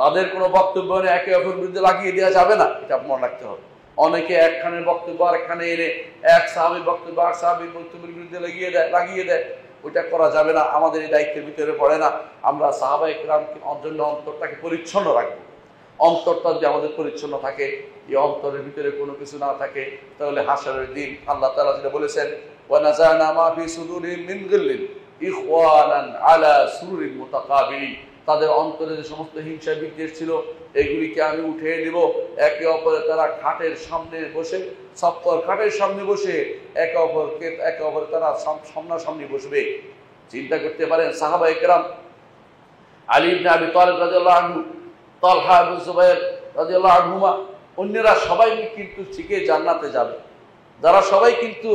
Speaker 1: তাদের কোনো বক্তব্য এনে একে অপরের বিরুদ্ধে লাগিয়ে দেওয়া যাবে না, এটা মনে রাখতে হবে। অনেকে একখানের বক্তব্য আরেকখানে এনে এক সাহাবীর বক্তব্য আর সাহাবীর বক্তব্যের বিরুদ্ধে লাগিয়ে দেয়, ওইটা করা যাবে না। আমাদের এই দায়িত্বের ভিতরে পড়ে না। আমরা সাহাবায়ে কেরামকে জন্য অন্তরটাকে পরিচ্ছন্ন রাখবো। অন্তরটা যদি আমাদের পরিচ্ছন্ন থাকে, এই অন্তরের ভিতরে কোনো কিছু না থাকে, তাহলে হাসরের দিন আল্লাহ তাআলা যেটা বলেছেন ওয়া নাযানা মা ফি সুদুরিহিম মিন গিল্লিন ইখওয়ানান আলা সুরুরিন মুতাকাবিলিন, তাদের অন্তরে যে সমস্ত হিংসা বিদ্বেষ ছিল এগুলিকে আমি উঠিয়ে দেব। একে অপরে তারা খাটের সামনে বসে, সপ্তর খাটের সামনে বসে একে অপরে তারা সামনাসামনি বসবে। চিন্তা করতে পারেন সাহাবায়ে কেরাম আলী ইবনে আবি তালিব রাদিয়াল্লাহু আনহু, তালহা ইবনে জুবাইর রাদিয়াল্লাহু আনহুমা, অন্যরা সবাই কিন্তু ঠিকই জান্নাতে যাবে, যারা সবাই কিন্তু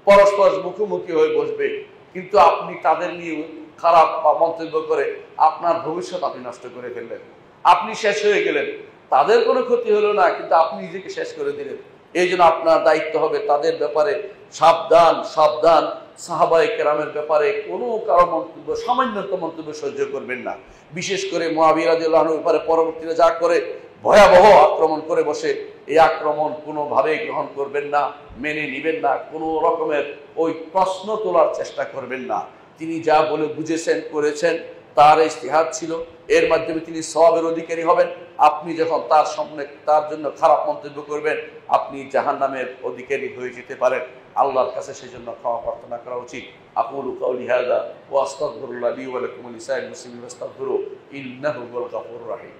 Speaker 1: পরস্পর মুখোমুখি হয়ে বসবে। কিন্তু আপনি তাদের নিয়ে খারাপ মন্তব্য করে আপনার ভবিষ্যৎ আপনি নষ্ট করে ফেললেন, আপনি শেষ হয়ে গেলেন। তাদের কোনো ক্ষতি হলো না, কিন্তু আপনি নিজেকে শেষ করে দিলেন। এই জন্য আপনার দায়িত্ব হবে তাদের ব্যাপারে সাবধান। সাহাবায়ে কেরামের ব্যাপারে কোনো কারো মন্তব্য, সামান্যতম মন্তব্য সহ্য করবেন না। বিশেষ করে মুআবিয়া রাদিয়াল্লাহু আনহুর ব্যাপারে পরবর্তীতে যা করে ভয়াবহ আক্রমণ করে বসে, এই আক্রমণ কোনোভাবেই গ্রহণ করবেন না, মেনে নিবেন না, কোনো রকমের ওই প্রশ্ন তোলার চেষ্টা করবেন না। তিনি যা বলে বুঝেছেন করেছেন, তার ইজতিহাদ ছিল, এর মাধ্যমে তিনি সওয়াবের অধিকারী হবেন। আপনি যখন তার সামনে তার জন্য খারাপ মন্তব্য করবেন, আপনি জাহান্নামের অধিকারী হয়ে যেতে পারেন। আল্লাহর কাছে সেই জন্য ক্ষমা প্রার্থনা করা উচিত। আকুলু কাউলি হাযা ওয়া আস্তাগফিরুল্লাহ লি ওয়া লাকুম ওয়া লিসাইরিল মুসলিমিন ফাস্তাগফিরু ইন্নাহু হুয়াল গফুরুর রাহিম।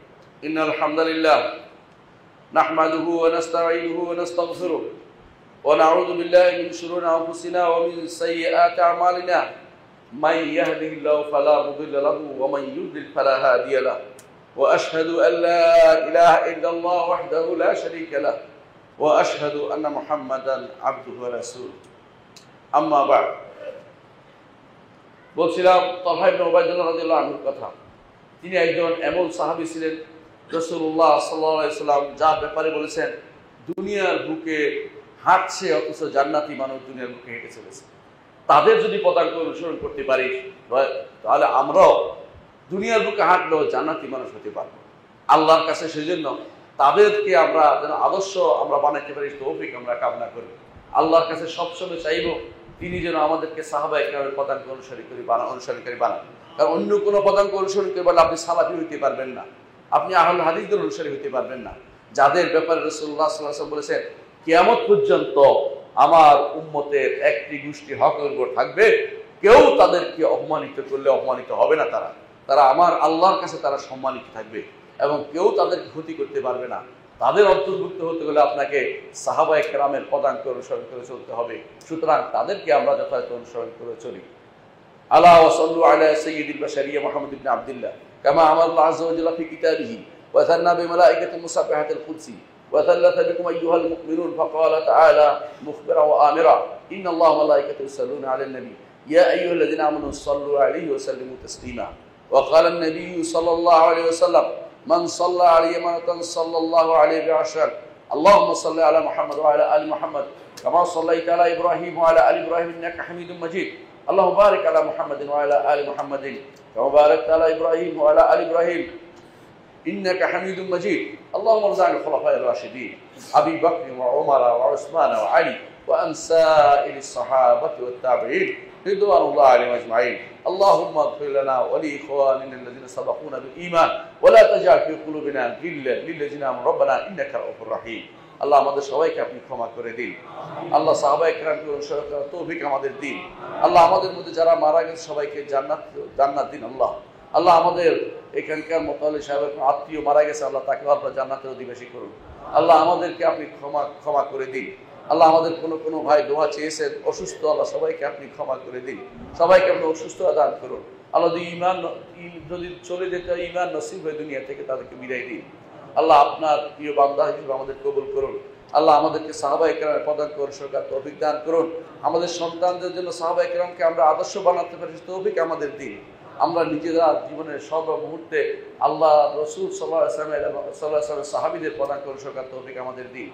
Speaker 1: ইন্নাল হামদালিল্লাহ নাহমাদুহু ওয়া নাস্তাঈনুহু ওয়া নাস্তাগফিরুহু ওয়া নাউযু বিল্লাহি মিন শুরুরি আনফুসিনা ওয়া মিন সাইয়্যাতি আমালিনা। من يهده الله فلا مضل له ومن يضلل فلا هادي له واشهد ان لا اله الا الله وحده لا شريك له وأشهد أن محمدا عبده ورسوله أما بعد বলছিলাম তালহা ইবনে উবাইদুল্লাহ রাদিয়াল্লাহু আনহুর কথা। তিনি একজন এমন সাহাবী ছিলেন রাসূলুল্লাহ সাল্লাল্লাহু আলাইহি সাল্লাম যার ব্যাপারে বলেছেন দুনিয়ার বুকে হাঁটছে অথচ জান্নাতি মানুষ দুনিয়ার বুকে হেঁটে চলেছে। তাদের যদি পদাঙ্ক অনুসরণ করতে পারি তাহলে আমরাও দুনিয়ার বুকে হাঁটলেও জান্নাতি মানুষ হতে পারবো। আল্লাহর কাছে সেজন্য তাদেরকে আমরা যেন আদর্শ আমরা বানাইতে পারি তৌফিক আমরা কামনা করি। আল্লাহর কাছে সবসময় চাইব তিনি যেন আমাদেরকে সাহাবা ইকরামের পদাঙ্ক অনুসরণকারী বানান। কারণ অন্য কোনো পদাঙ্ক অনুসরণ করে বলে আপনি সালাফি হইতে পারবেন না, আপনি আহলে হাদিসদের অনুসারী হইতে পারবেন না, যাদের ব্যাপারে রাসূলুল্লাহ সাল্লাল্লাহু আলাইহি ওয়াসাল্লাম বলেছেন কিয়ামত পর্যন্ত আমার উম্মতের একটি গোষ্ঠী হকের উপর থাকবে, কেউ তাদেরকে অপমানিত করলে অপমানিত হবে না, তারা আমার আল্লাহর কাছে তারা সম্মানিত থাকবে এবং কেউ তাদেরকে ক্ষতি করতে পারবে না। তাদের অন্তর্ভুক্ত হতে গেলে আপনাকে সাহাবায়ে কেরামের পদাঙ্ক অনুসরণ করে চলতে হবে। সুতরাং তাদেরকে আমরা যথাযথ অনুসরণ করে চলি। আলা ওয়া সাল্লু আলা সাইয়্যিদিল বাশারিয়া মুহাম্মদ ইবনে আব্দুল্লাহ কামা আমাল্লাহু আযজা ওয়া জাল্লা ফি কিতাবিহি ওয়া সান্না বিমালাইকাতিল মুসাব্বিহাতিল কুদসি ওয়া সাল্লাতা বিকুম আইয়ুহাল মুমিনুন ফাকালা তাআলা মুখবিরা ওয়া আমিরা ইন্নাল্লাহা ওয়া মালাইকাতাহু ইউসাল্লুনা আলান নবী ইয়া আইয়ুহাল্লাযিনা আমানু সাল্লু আলাইহি ওয়া সাল্লিমু তাসলিমা ওয়া ক্বালা আন-নবী সাল্লাল্লাহু আলাইহি ওয়াসাল্লাম মান সাল্লা আলাইহি মাতান সাল্লাল্লাহু আলাইহি বিআশর আল্লাহুম্মা সাল্লি আলা মুহাম্মদ ওয়া আলা আলি মুহাম্মদ কামা সাল্লাইতা আলা ইব্রাহিম ওয়া আলা আলি ইব্রাহিম ইন্নাকা হামিদুম মাজিদ اللهم بارك على محمد وعلى آل محمد كما باركت على إبراهيم وعلى آل إبراهيم إنك حميد مجيد اللهم ارزقنا الخلفاء الراشدين أبي بكر وعمر وعثمان وعلي وأن سائر الصحابة والتابعين رضوان الله عليهم أجمعين اللهم اغفر لنا ولإخواننا الذين سبقونا بالإيمان ولا تجعل في قلوبنا غلا للذين آمنوا ربنا إنك رؤوف رحيم আল্লাহ আমাদের সবাইকে আপনি ক্ষমা করে দিন। আল্লাহ সাহাবায়ে কেরামকে অনুসরণ করার তৌফিক আমাদের দিন। আল্লাহ আমাদের মধ্যে যারা মারা গেছে সবাইকে জান্নাত দিন। আল্লাহ আমাদের এখানকার মোতাল্লি সাহেবের আত্মীয় মারা গেছে, আল্লাহ তাকে আপনার জান্নাতের অধিবাসী করুন। আল্লাহ আমাদেরকে আপনি ক্ষমা করে দিন। আল্লাহ আমাদের কোনো ভাই দোয়া চেয়েছেন অসুস্থ, আল্লাহ সবাইকে আপনি ক্ষমা করে দিন, সবাইকে আপনি অসুস্থতা দান করুন। আল্লাহ যদি চলে যেতে ঈমান নসিব হয়ে দুনিয়া থেকে তাদেরকে বিদায় দিন। আল্লাহ আপনার প্রিয় বান্দা হিসেবে আমাদের কবুল করুন। আল্লাহ আমাদেরকে সাহাবায়ে কেরামের পদাঙ্ক অনুসরণ করার তৌফিক দান করুন। আমাদের সন্তানদের জন্য সাহাবায়ে কেরামকে আমরা আদর্শ বানাতে পারি তৌফিক আমাদের দিন। আমরা নিজেরা জীবনের সর্ব মুহূর্তে আল্লাহ রসুল সাল্লাল্লাহু আলাইহি ওয়াসাল্লামের সাহাবীদের পদাঙ্ক অনুসরণ করার তৌফিক আমাদের দিন।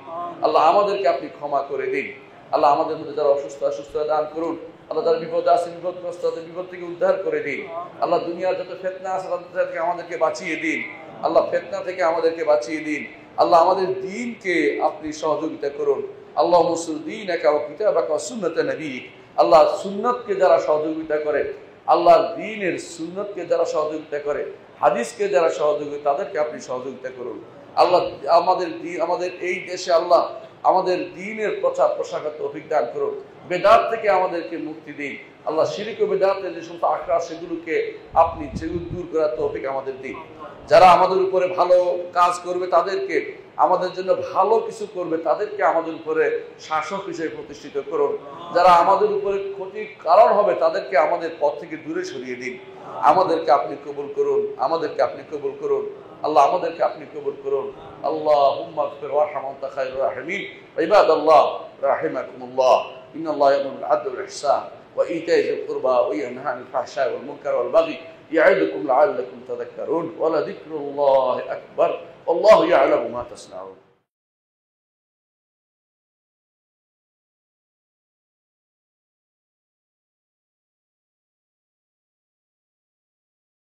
Speaker 1: আল্লাহ আমাদেরকে আপনি ক্ষমা করে দিন। আল্লাহ আমাদের মধ্যে যারা অসুস্থ দান করুন। আল্লাহ যারা বিপদে আছে বিপদগ্রস্ত তাদের বিপদ থেকে উদ্ধার করে দিন। আল্লাহ দুনিয়ার যত ফিতনা আছে তাদেরকে আমাদেরকে বাঁচিয়ে দিন। আল্লাহ ফিতনা থেকে আমাদেরকে বাঁচিয়ে দিন। আল্লাহ আমাদের দ্বীনকে আপনি সহযোগিতা করুন। আল্লাহ মুসুল দীনাকা ওয়া কিতাবাকা ওয়া সুন্নাতা নবীক। আল্লাহ সুন্নাতকে যারা সহযোগিতা করে, আল্লাহ দ্বীনের সুন্নাতকে যারা সহযোগিতা করে, হাদিসকে যারা সহযোগিতা তাদেরকে আপনি সহযোগিতা করুন। আল্লাহ আমাদের এই দেশে আল্লাহ আমাদের দ্বীনের প্রচার প্রসারের তৌফিক দান করুন। বেদাত থেকে আমাদেরকে মুক্তি দিন। আল্লাহ শিরক ও বেদাতের যে সমস্ত আখড়া সেগুলোকে আপনি দূর করার তৌফিক আমাদের দিন। যারা আমাদের উপরে ভালো কাজ করবে তাদেরকে, আমাদের জন্য ভালো কিছু করবে তাদেরকে আমাদের উপরে শাসক হিসেবে প্রতিষ্ঠিত করুন। যারা আমাদের উপরে ক্ষতির কারণ হবে তাদেরকে আমাদের পথ থেকে দূরে সরিয়ে দিন। আমাদেরকে আপনি কবুল করুন, আমাদেরকে আপনি কবুল করুন। আল্লাহ আমাদেরকে আপনি কবুল করুন। আল্লাহুম্মা গফির ওয়ারহাম ওয়া আনতা খায়রুর রাহিমিন। ইবাদাল্লাহ রাহিমাকুমুল্লাহ। ইন্নাল্লাহা ইয়া'মুরু বিল 'আদলি ওয়াল ইহসান ওয়া ইতা'i যিল কুরবা ওয়া ইয়ানহা আনিল ফাহশা'i ওয়াল মুনকারি ওয়াল বাগই يعظكم لعلكم تذكرون ولذكر الله أكبر والله يعلم ما تصنعون